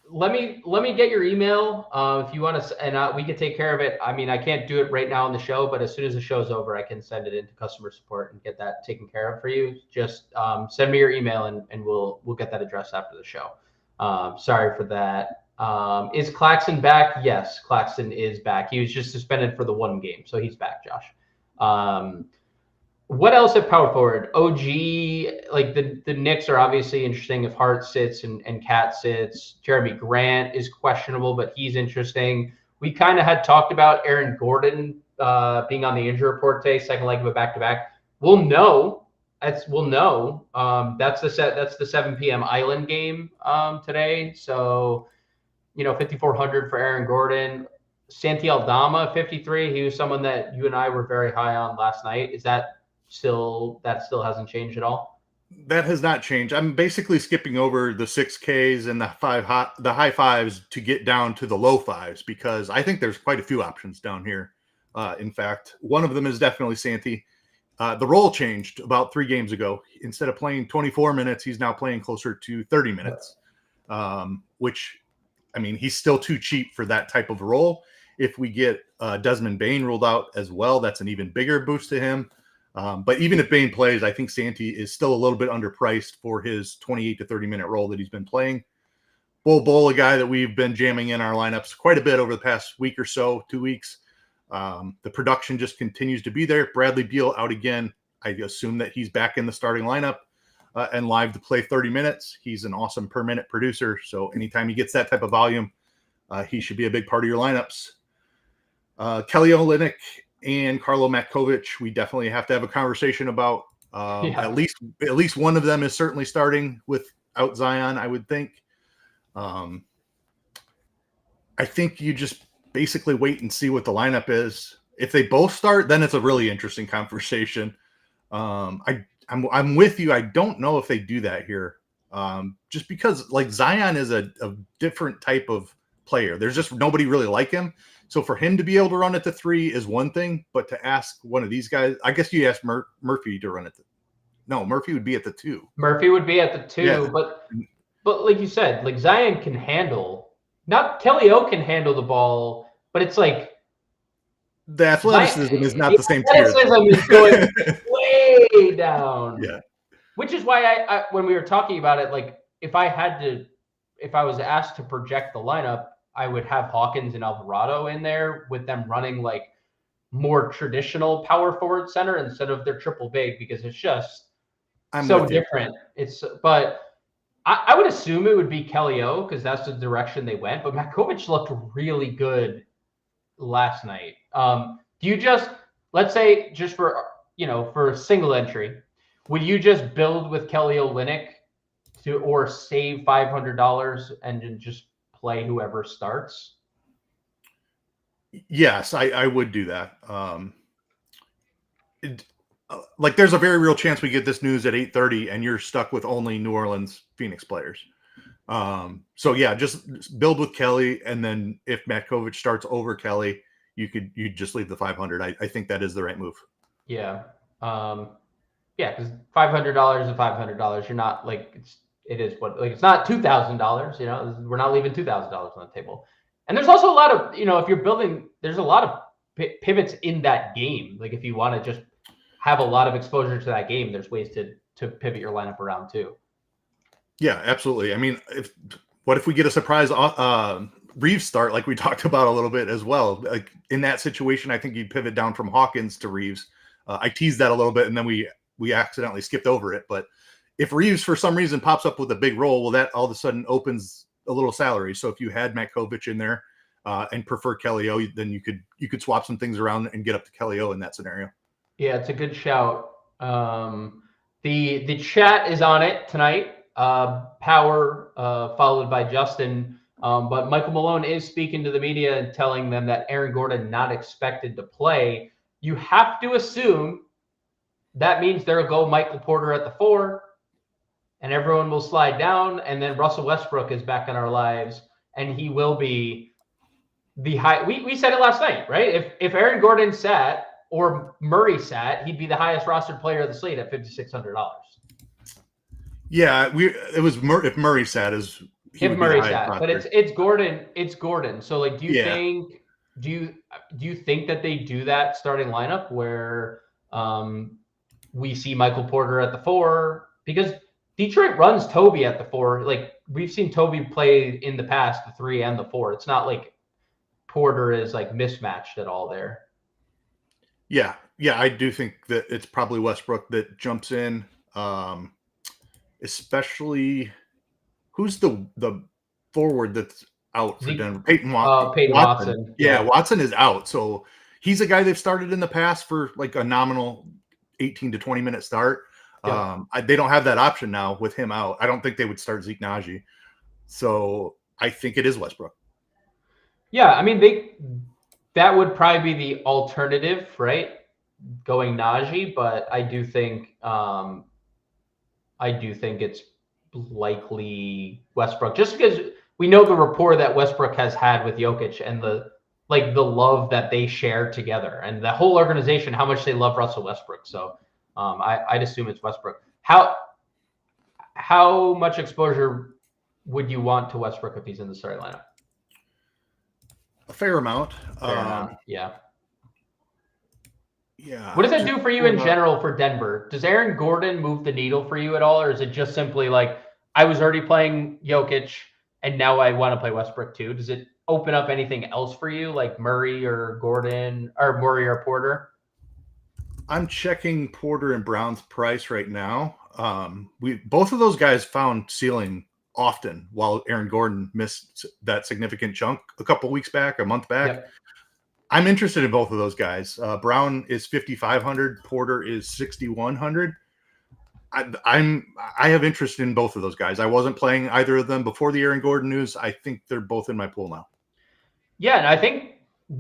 let me get your email if you want to, and we can take care of it. I mean, I can't do it right now on the show, but as soon as the show's over, I can send it into customer support and get that taken care of for you. Just send me your email and we'll get that addressed after the show. Sorry for that. Is Claxton back? Yes, Claxton is back. He was just suspended for the one game, so he's back, Josh. What else at power forward? OG, like the Knicks are obviously interesting if Hart sits and Cat sits. Jeremy Grant is questionable, but he's interesting. We kind of had talked about Aaron Gordon being on the injury report today, second leg of a back-to-back. We'll know. That's the 7 p.m. Island game today. So, 5,400 for Aaron Gordon. Santi Aldama, 53. He was someone that you and I were very high on last night. Is that still hasn't changed at all? That has not changed. I'm basically skipping over the 6Ks and the high fives to get down to the low fives because I think there's quite a few options down here. In fact, one of them is definitely Santi. The role changed about 3 games ago. Instead of playing 24 minutes, he's now playing closer to 30 minutes, which, I mean, he's still too cheap for that type of role. If we get Desmond Bane ruled out as well, that's an even bigger boost to him. But even if Bane plays, I think Santi is still a little bit underpriced for his 28 to 30-minute role that he's been playing. Bull, a guy that we've been jamming in our lineups quite a bit over the past week or so, 2 weeks. The production just continues to be there. Bradley Beal out again. I assume that he's back in the starting lineup and live to play 30 minutes. He's an awesome per-minute producer, so anytime he gets that type of volume, he should be a big part of your lineups. Kelly Olynyk and Carlo Matkovic, we definitely have to have a conversation about. At least one of them is certainly starting without Zion, I would think. I think you just basically wait and see what the lineup is. If they both start, then it's a really interesting conversation. I'm with you. I don't know if they do that here. Just because like Zion is a different type of player. There's just nobody really like him. So for him to be able to run it to 3 is one thing, but to ask one of these guys, I guess you asked Murphy to run it. No, Murphy would be at the 2. Murphy would be at the 2, yeah. But like you said, like Zion can handle. Not Kelly O can handle the ball, but it's like the athleticism is not the same tier. Athleticism is going way down. Yeah. Which is why I when we were talking about it, like if I was asked to project the lineup, I would have Hawkins and Alvarado in there with them running like more traditional power forward center instead of their triple big because it's just so different. But I would assume it would be Kelly O because that's the direction they went. But Matkovic looked really good last night. Do you just, let's say, just for a single entry, would you just build with Kelly Olynyk or save $500 and then just play whoever starts? Yes, I would do that. Like there's a very real chance we get this news at 8:30 and you're stuck with only New Orleans Phoenix players. So yeah, just build with Kelly, and then if Matkovic starts over Kelly, you just leave the 500. I think that is the right move. Yeah. Because $500 is $500. You're not like it's not $2,000. We're not leaving $2,000 on the table. And there's also a lot of if you're building, there's a lot of pivots in that game. Like if you want to just have a lot of exposure to that game, there's ways to pivot your lineup around too. Yeah, absolutely. I mean, what if we get a surprise Reeves start like we talked about a little bit as well? Like in that situation, I think you'd pivot down from Hawkins to Reeves. I teased that a little bit, and then we accidentally skipped over it. But if Reeves for some reason pops up with a big role, well, that all of a sudden opens a little salary. So if you had Matkovic in there and prefer Kelly O, then you could swap some things around and get up to Kelly O in that scenario. Yeah, it's a good shout. The chat is on it tonight. Power followed by Justin. But Michael Malone is speaking to the media and telling them that Aaron Gordon not expected to play. You have to assume that means they'll go Michael Porter at the 4, and everyone will slide down, and then Russell Westbrook is back in our lives, and he will be the high. We said it last night, right? If Aaron Gordon sat or Murray sat, he'd be the highest rostered player of the slate at $5,600. Yeah, if Murray sat is if Murray sat, but it's Gordon. It's Gordon. So like, do you think that they do that starting lineup where we see Michael Porter at the 4? Because Detroit runs Toby at the 4. Like we've seen Toby play in the past, the 3 and the 4. It's not like Porter is like mismatched at all there. Yeah, I do think that it's probably Westbrook that jumps in, especially who's the forward that's out for Denver? Peyton Watson. Yeah, Watson is out, so he's a guy they've started in the past for like a nominal 18 to 20 minute start. Yeah. They don't have that option now with him out. I don't think they would start Zeke Naji, so I think it is Westbrook. Yeah, I mean that would probably be the alternative, right? Going Najee, but I do think I do think it's likely Westbrook, just because we know the rapport that Westbrook has had with Jokic and the love that they share together, and the whole organization, how much they love Russell Westbrook. So I'd assume it's Westbrook. How much exposure would you want to Westbrook if he's in the starting lineup? A fair amount. Yeah. Yeah. What does that do for you in general for Denver? Does Aaron Gordon move the needle for you at all, or is it just simply like, I was already playing Jokic and now I want to play Westbrook too? Does it open up anything else for you, like Murray or Gordon or Murray or Porter? I'm checking Porter and Brown's price right now. Both of those guys found ceiling often, while Aaron Gordon missed that significant chunk a month back. Yep. I'm interested in both of those guys. Brown is 5,500. Porter is 6,100. I have interest in both of those guys. I wasn't playing either of them before the Aaron Gordon news. I think they're both in my pool now. Yeah, and I think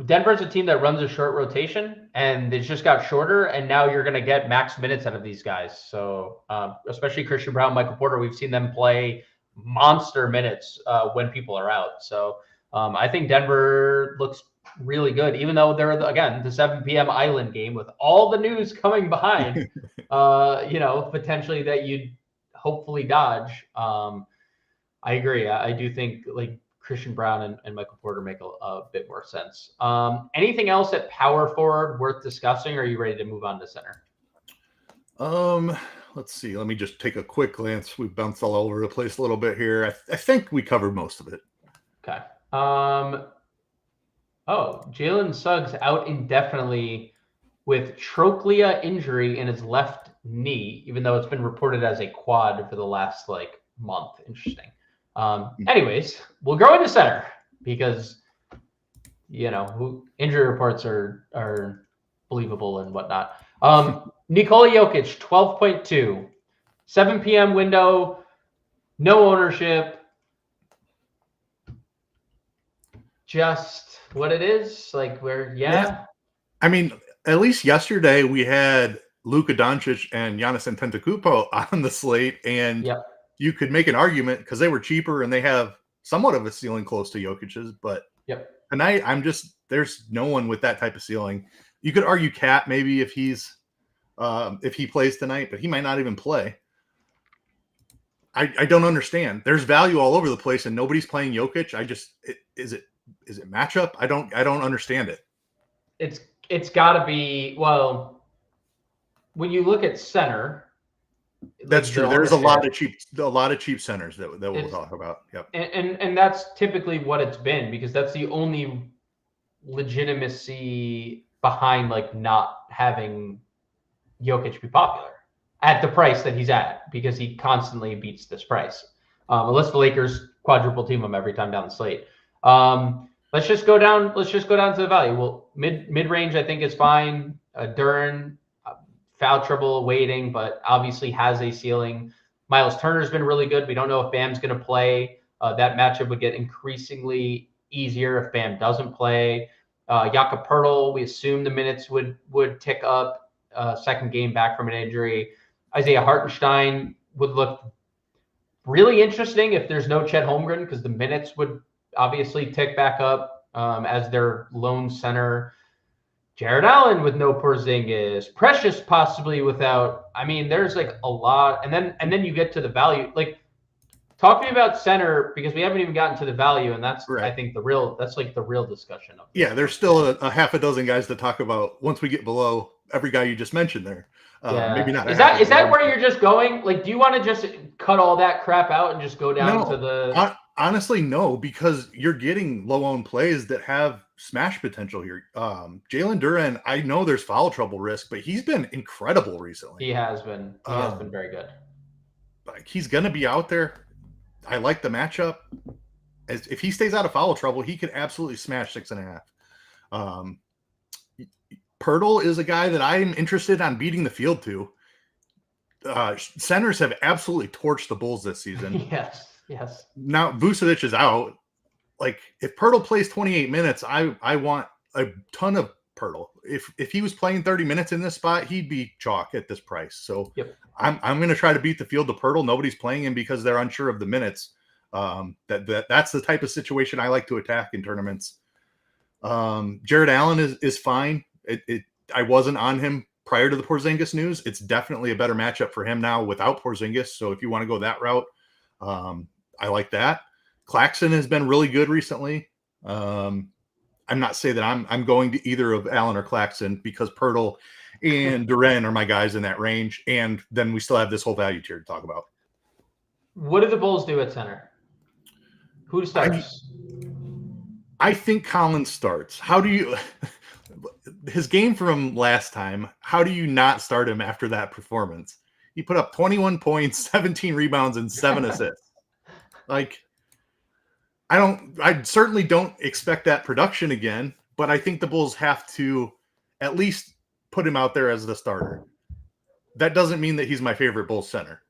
Denver's a team that runs a short rotation, and it's just got shorter, and now you're going to get max minutes out of these guys. So especially Christian Brown, Michael Porter, we've seen them play monster minutes when people are out. So I think Denver looks really good, even though they're, again, the 7 p.m. Island game with all the news coming behind, potentially that you'd hopefully dodge. I agree. I do think like Christian Brown and Michael Porter make a bit more sense. Anything else at power forward worth discussing? Or are you ready to move on to center? Let's see. Let me just take a quick glance. We've bounced all over the place a little bit here. I think we covered most of it. Okay. Jalen Suggs out indefinitely with trochlea injury in his left knee, even though it's been reported as a quad for the last month. Interesting. Anyways, we'll go into center because, injury reports are believable and whatnot. Nikola Jokic, 12.2, 7 p.m. window, no ownership. Just what it is, yeah. I mean, at least yesterday we had Luka Doncic and Giannis Antetokounmpo on the slate, and you could make an argument because they were cheaper and they have somewhat of a ceiling close to Jokic's. But tonight, there's no one with that type of ceiling. You could argue Cat maybe if he plays tonight, but he might not even play. I don't understand. There's value all over the place, and nobody's playing Jokic. Is it matchup? I don't understand it. It's got to be, well, when you look at center. That's true. There's a lot of cheap centers that we'll talk about. Yep. And that's typically what it's been, because that's the only legitimacy behind not having Jokic be popular at the price that he's at, because he constantly beats this price. Unless the Lakers quadruple team him every time down the slate. Let's just go down to the value. Well, mid range I think is fine. Duren, foul trouble waiting, but obviously has a ceiling. Miles Turner's been really good. We don't know if Bam's going to play. That matchup would get increasingly easier if Bam doesn't play. Jakob Poeltl, we assume the minutes would tick up. Second game back from an injury. Isaiah Hartenstein would look really interesting if there's no Chet Holmgren, because the minutes would obviously tick back up as their lone center. Jared Allen with no Porzingis, Precious possibly without. I mean, there's a lot, and then you get to the value. Talk to me about center, because we haven't even gotten to the value, and that's right. I think the real discussion of this. Yeah, there's still a half a dozen guys to talk about once we get below every guy you just mentioned there. Maybe not. Is that where you're just going? Do you want to just cut all that crap out and just go down to the? Honestly, no, because you're getting low-owned plays that have smash potential here. Jalen Duren, I know there's foul trouble risk, but he's been incredible recently. He has been. He has been very good. He's going to be out there. I like the matchup. If he stays out of foul trouble, he could absolutely smash 6.5. Poeltl is a guy that I'm interested on beating the field to. Centers have absolutely torched the Bulls this season. Yes. Now Vucevic is out. If Poeltl plays 28 minutes, I want a ton of Pirtle. If he was playing 30 minutes in this spot, he'd be chalk at this price. So Yep. I'm going to try to beat the field to Pirtle. Nobody's playing him because they're unsure of the minutes. That's the type of situation I like to attack in tournaments. Jared Allen is fine. I wasn't on him prior to the Porzingis news. It's definitely a better matchup for him now without Porzingis. So if you want to go that route, I like that. Claxton has been really good recently. I'm not saying that I'm going to either of Allen or Claxton because Pirtle and Duren are my guys in that range. And then we still have this whole value tier to talk about. What do the Bulls do at center? Who starts? I think Collins starts. How do you his game from last time, how do you not start him after that performance? He put up 21 points, 17 rebounds, and 7 assists. Like, I certainly don't expect that production again, but I think the Bulls have to at least put him out there as the starter. That doesn't mean that he's my favorite Bulls center,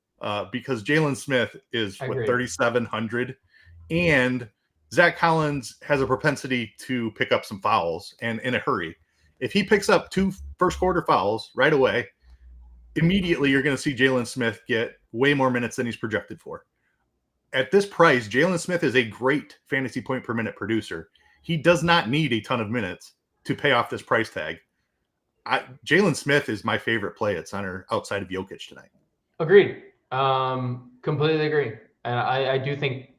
because Jalen Smith is 3,700, and Zach Collins has a propensity to pick up some fouls and in a hurry. If he picks up 2 first quarter fouls right away, immediately you're going to see Jalen Smith get way more minutes than he's projected for. At this price, Jalen Smith is a great fantasy point per minute producer. He does not need a ton of minutes to pay off this price tag. Jalen Smith is my favorite play at center outside of Jokic tonight. Agreed. Completely agree. And I do think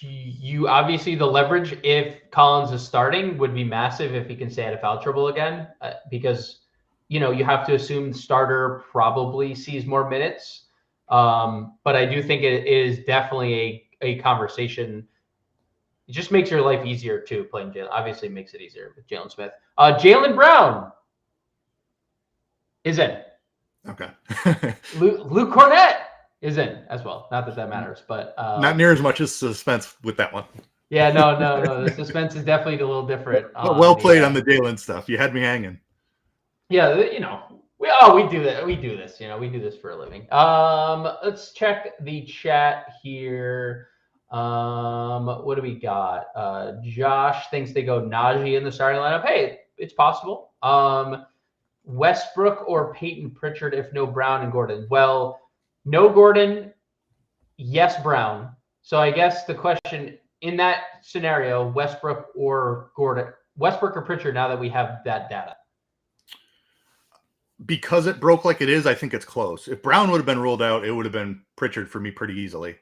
you obviously the leverage if Collins is starting would be massive if he can stay out of foul trouble again, because you have to assume the starter probably sees more minutes. But I do think it is definitely a conversation. It just makes your life easier too. Playing Jalen obviously makes it easier with Jalen Smith. Jaylen Brown is in. Okay. Luke Cornett is in as well. Not that that matters, but not near as much as suspense with that one. Yeah, no. The suspense is definitely a little different. Well played on the Jalen stuff. You had me hanging. Yeah, we do that. We do this. We do this for a living. Let's check the chat here. What do we got? Josh thinks they go Najee in the starting lineup. Hey, it's possible. Westbrook or Peyton Pritchard if no Brown and Gordon. Well, no Gordon, yes Brown. So I guess the question in that scenario, Westbrook or Pritchard, now that we have that data. Because it broke like it is, I think it's close. If Brown would have been ruled out, it would have been Pritchard for me pretty easily,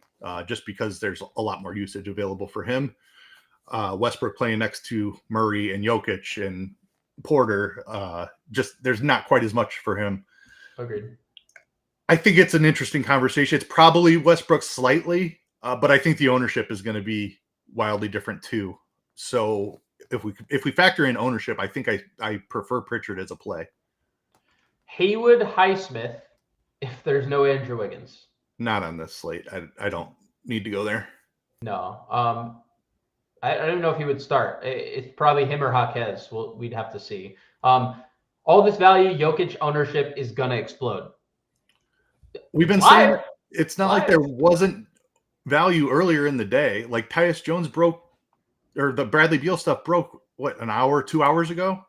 just because there's a lot more usage available for him. Westbrook playing next to Murray and Jokic and Porter, just there's not quite as much for him. Agreed. I think it's an interesting conversation. It's probably Westbrook slightly, but I think the ownership is going to be wildly different too. So if we factor in ownership, I think I prefer Pritchard as a play. Haywood Highsmith if there's no Andrew Wiggins. Not on this slate. I don't need to go there. No. I don't even know if he would start. It's probably him or Jaquez. We'd have to see. All this value, Jokic ownership is going to explode. We've been saying it's not like there wasn't value earlier in the day. Like Tyus Jones broke, or the Bradley Beal stuff broke, an hour, 2 hours ago?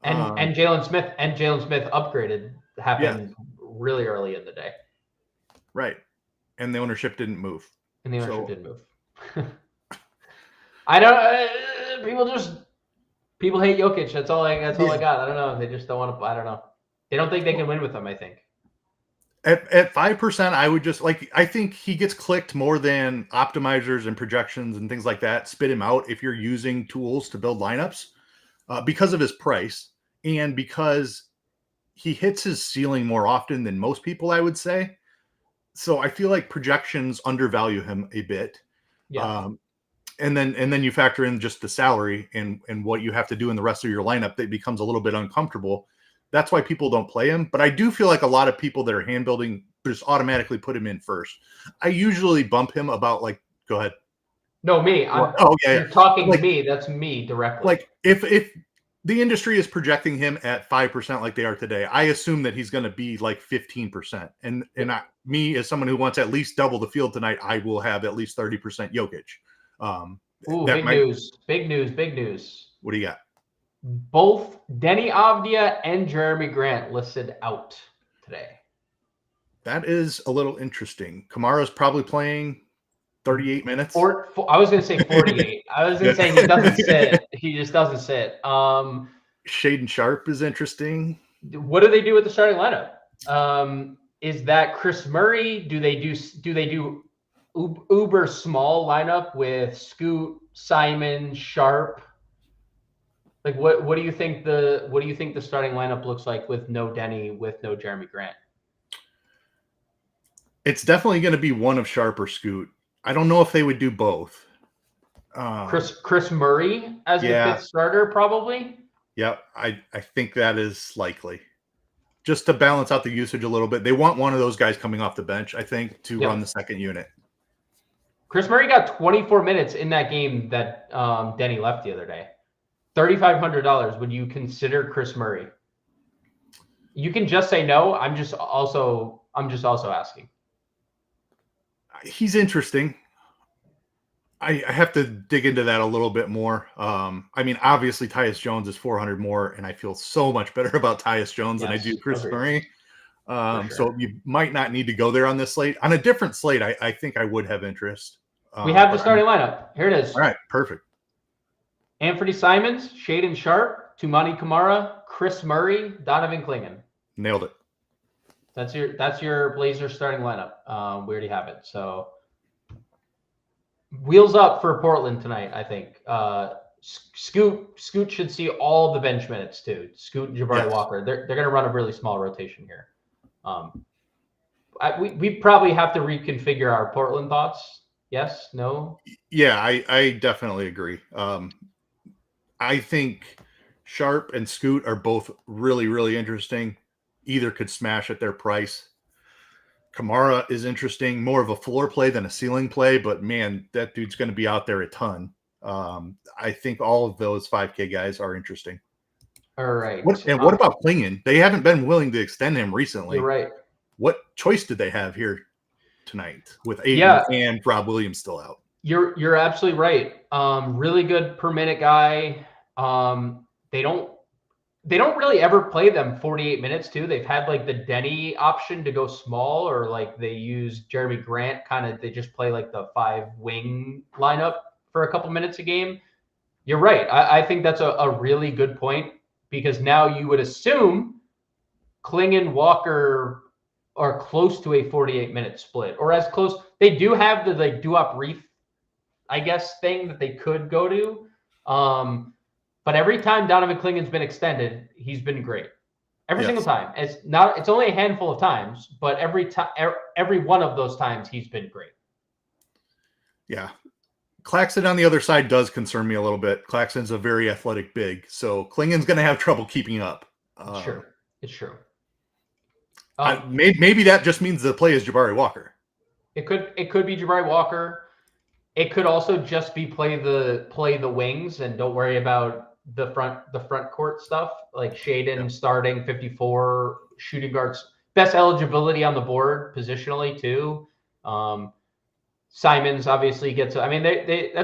And Jalen Smith upgraded happened really early in the day. Right. And the ownership didn't move. Didn't move. I don't. People hate Jokic. That's all I got. I don't know. They just don't want to. I don't know. They don't think they can win with him. I think. At 5%, I would just I think he gets clicked more than optimizers and projections and things like that. Spit him out if you're using tools to build lineups, because of his price and because he hits his ceiling more often than most people, I would say. So I feel like projections undervalue him a bit. Yeah. And then you factor in just the salary and what you have to do in the rest of your lineup, that becomes a little bit uncomfortable. That's why people don't play him. But I do feel like a lot of people that are hand building just automatically put him in first. I usually bump him about go ahead. No, me. You're talking to me. That's me directly. If the industry is projecting him at 5% like they are today, I assume that he's going to be 15%. And me as someone who wants at least double the field tonight, I will have at least 30% Jokic. Big news. What do you got? Both Denny Avdia and Jeremy Grant listed out today. That is a little interesting. Kamara's probably playing 38 minutes. I was going to say 48. I was going to say he doesn't sit. He just doesn't sit. Shaden Sharp is interesting. What do they do with the starting lineup? Is that Chris Murray? Do they do uber small lineup with Scoot, Simon, Sharp? Like what do you think the starting lineup looks like with no Denny, with no Jeremy Grant? It's definitely going to be one of Sharp or Scoot. I don't know if they would do both. Chris Murray as the fifth starter, probably. Yep, I think that is likely. Just to balance out the usage a little bit. They want one of those guys coming off the bench, I think, to run the second unit. Chris Murray got 24 minutes in that game that Denny left the other day. $3,500. Would you consider Chris Murray? You can just say no. I'm just also asking. He's interesting. I have to dig into that a little bit more. I mean, obviously, Tyus Jones is 400 more, and I feel so much better about Tyus Jones than I do Chris Murray. Sure. So you might not need to go there on this slate. On a different slate, I think I would have interest. We have the starting lineup. Here it is. All right, perfect. Anthony Simons, Shaden Sharp, Tumani Kamara, Chris Murray, Donovan Clingan. Nailed it. That's your Blazers starting lineup. We already have it. So wheels up for Portland tonight, I think. Scoot should see all the bench minutes too. Scoot and Jabari Walker. They're going to run a really small rotation here. We probably have to reconfigure our Portland thoughts. Yes? No? Yeah, I definitely agree. I think Sharp and Scoot are both really, really interesting. Either could smash at their price. Kamara is interesting, more of a floor play than a ceiling play, but man, that dude's going to be out there a ton. I think all of those 5K guys are interesting. All right. What about Clingan? They haven't been willing to extend him recently. You're right. What choice did they have here tonight with Ayton and Rob Williams still out? You're absolutely right. Really good per minute guy. They don't really ever play them 48 minutes too. They've had like the Denny option to go small, or like they use Jeremy Grant they just play like the 5-wing lineup for a couple minutes a game. You're right. I think that's a really good point, because now you would assume Clingan, Walker are close to a 48-minute split, or as close. They do have the like Duop Reef, I guess, thing that they could go to. But every time Donovan Clingan's been extended, he's been great. Every single time. It's only a handful of times, but every one of those times he's been great. Yeah. Claxton on the other side does concern me a little bit. Claxton's a very athletic big, so Clingan's going to have trouble keeping up. It's true. Maybe that just means the play is Jabari Walker. It could be Jabari Walker. It could also just be play the wings and don't worry about the front court stuff, like Shaden starting 54 shooting guards, best eligibility on the board positionally too. Simons obviously gets. I mean, they're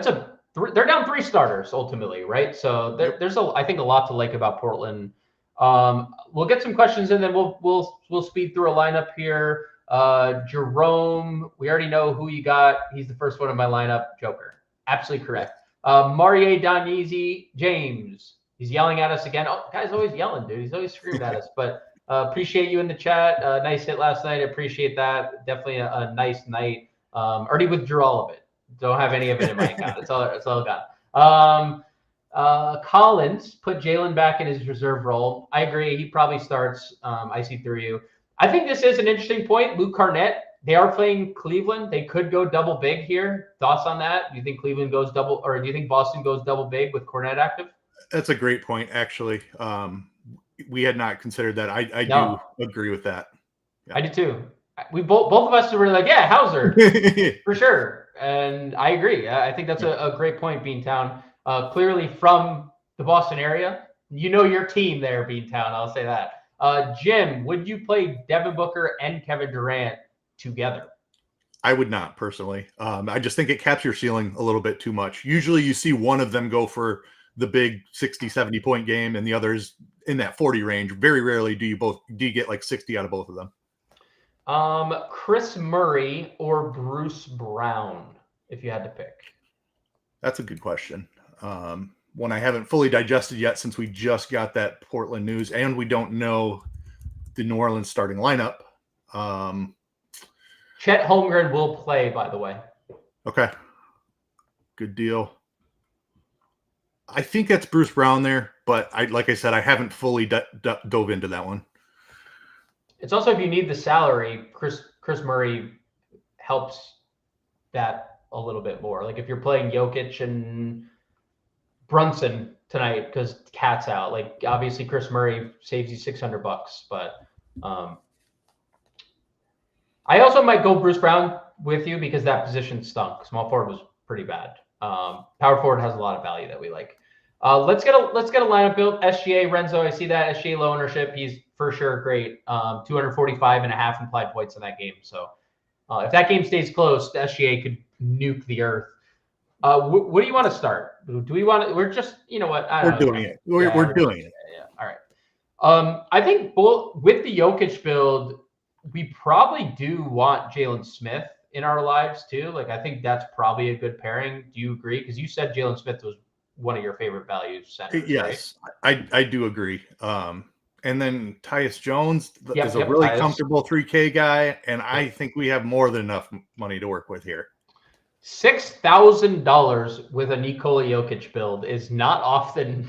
down 3 starters ultimately, right? So there's I think a lot to like about Portland. We'll get some questions and then we'll speed through a lineup here. Jerome, we already know who you got. He's the first one in my lineup. Joker, absolutely correct. Marie Donese James, he's yelling at us again. Oh, guy's always yelling, dude. He's always screaming at us. But appreciate you in the chat. Nice hit last night. I appreciate that. Definitely a nice night. Already withdrew all of it. Don't have any of it in my account. It's all gone. Collins put Jalen back in his reserve role. I agree. He probably starts. I see through you. I think this is an interesting point. Luke Cornett, they are playing Cleveland. They could go double big here. Thoughts on that? Do you think Cleveland goes double, or do you think Boston goes double big with Cornett active? That's a great point, actually. We had not considered that. I do agree with that. Yeah. I do too. We both of us were like, yeah, Hauser for sure, and I agree. I think that's a great point, Beantown. Clearly from the Boston area, you know your team there, Beantown. I'll say that. Jim, would you play Devin Booker and Kevin Durant together? I would not personally. I just think it caps your ceiling a little bit too much. Usually you see one of them go for the big 60, 70 point game and the others in that 40 range. Very rarely do you get like 60 out of both of them. Chris Murray or Bruce Brown, if you had to pick? That's a good question. One I haven't fully digested yet since we just got that Portland news and we don't know the New Orleans starting lineup. Chet Holmgren will play, by the way. Okay. Good deal. I think that's Bruce Brown there, but like I said, I haven't fully dove into that one. It's also, if you need the salary, Chris Murray helps that a little bit more. Like if you're playing Jokic and Brunson tonight because Cat's out, like obviously Chris Murray saves you $600, but I also might go Bruce Brown with you because that position stunk. Small forward was pretty bad. Power forward has a lot of value that we like. Let's get a lineup built. SGA Renzo, I see that SGA low ownership. He's for sure great. 245.5 implied points in that game. So if that game stays close, the SGA could nuke the earth. What do you want to start? Do we want to? We're just, you know what? We're doing it. We're doing it. Yeah. All right. I think with the Jokic build, we probably do want Jalen Smith in our lives too. Like I think that's probably a good pairing. Do you agree? Because you said Jalen Smith was one of your favorite value centers. Yes, right? I do agree. And then Tyus Jones is a really comfortable 3K guy, and I think we have more than enough money to work with here. $6,000 with a Nikola Jokic build is not often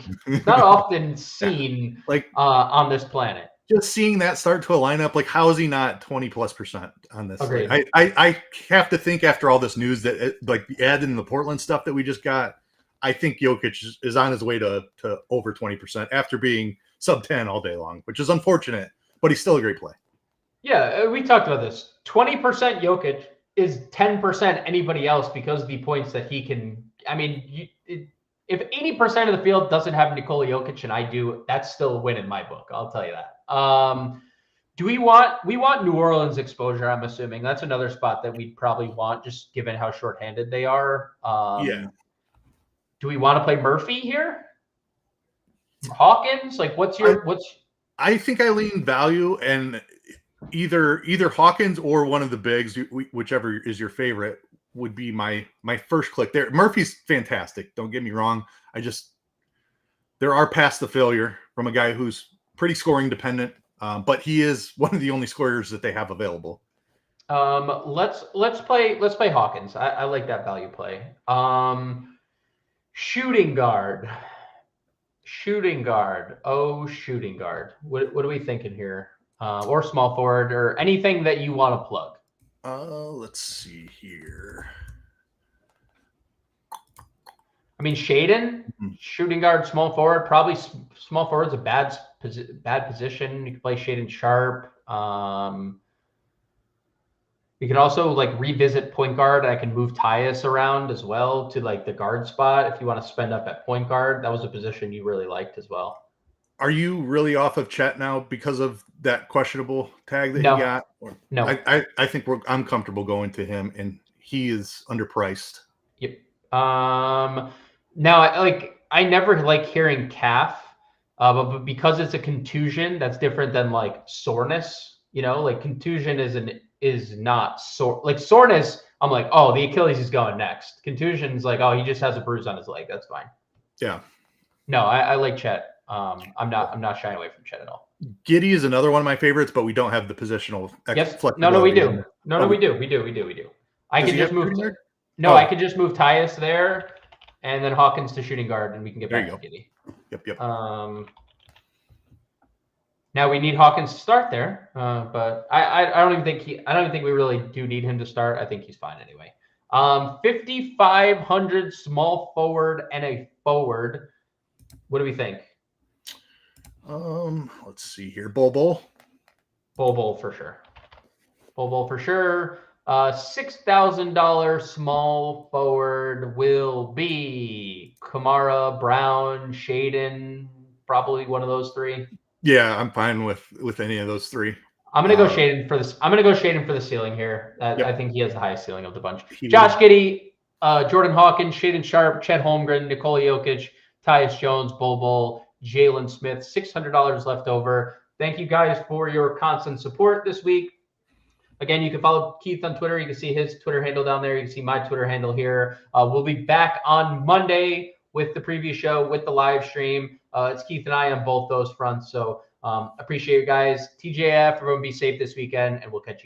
seen on this planet. Just seeing that start to a lineup, like how is he not 20+% on this? Agreed. I have to think after all this news that like the add in the Portland stuff that we just got, I think Jokic is on his way to over 20% after being sub 10 all day long, which is unfortunate, but he's still a great play. Yeah, we talked about this. 20% Jokic is 10% anybody else because the points that he can. I mean, if 80% of the field doesn't have Nikola Jokic and I do, that's still a win in my book. I'll tell you that. Do we want New Orleans exposure? I'm assuming that's another spot that we'd probably want, just given how shorthanded they are. Yeah. Do we want to play Murphy here? Hawkins? Like, what's? I think I lean value, and either Hawkins or one of the bigs, whichever is your favorite, would be my first click there. Murphy's fantastic. Don't get me wrong. There are paths to failure from a guy who's pretty scoring dependent, but he is one of the only scorers that they have available. Let's play Hawkins. I like that value play. Shooting guard. Oh, shooting guard. What are we thinking here? Or small forward, or anything that you want to plug. Let's see here. I mean, Shaden, shooting guard, small forward. Probably small forward's a bad position. You can play Shaden Sharp. You can also like revisit point guard. I can move Tyus around as well to like the guard spot if you want to spend up at point guard. That was a position you really liked as well. Are you really off of Chet now because of that questionable tag that he got? No. I think I'm comfortable going to him, and he is underpriced. Yep. Now, I never like hearing calf, but because it's a contusion, that's different than like soreness. You know, like contusion is not sore. Like soreness, I'm like, oh, the Achilles is going next. Contusion's like, oh, he just has a bruise on his leg. That's fine. Yeah. No, I like Chet. I'm not shying away from Chet at all. Giddey is another one of my favorites, but we don't have the positional. Yes. No, we do. We do. I could just move. I could just move Tyus there, and then Hawkins to shooting guard, and we can get back to Giddey. Yep. Now we need Hawkins to start there, but I don't even think we really do need him to start. I think he's fine anyway. 5,500 small forward and a forward. What do we think? Let's see here. Bol for sure. $6,000 small forward will be Kamara, Brown, Shaden, probably one of those three. Yeah, I'm fine with any of those three. I'm gonna go Shaden for this. I'm gonna go Shaden for the ceiling here. I think he has the highest ceiling of the bunch. Josh Giddey, Jordan Hawkins, Shaden Sharp, Chet Holmgren, Nikola Jokic, Tyus Jones, Bobo, Jalen Smith, $600 left over. Thank you guys for your constant support this week. Again, you can follow Keith on Twitter. You can see his Twitter handle down there. You can see my Twitter handle here. We'll be back on Monday with the preview show, with the live stream. It's Keith and I on both those fronts. So appreciate you guys. TJF, everyone be safe this weekend, and we'll catch you.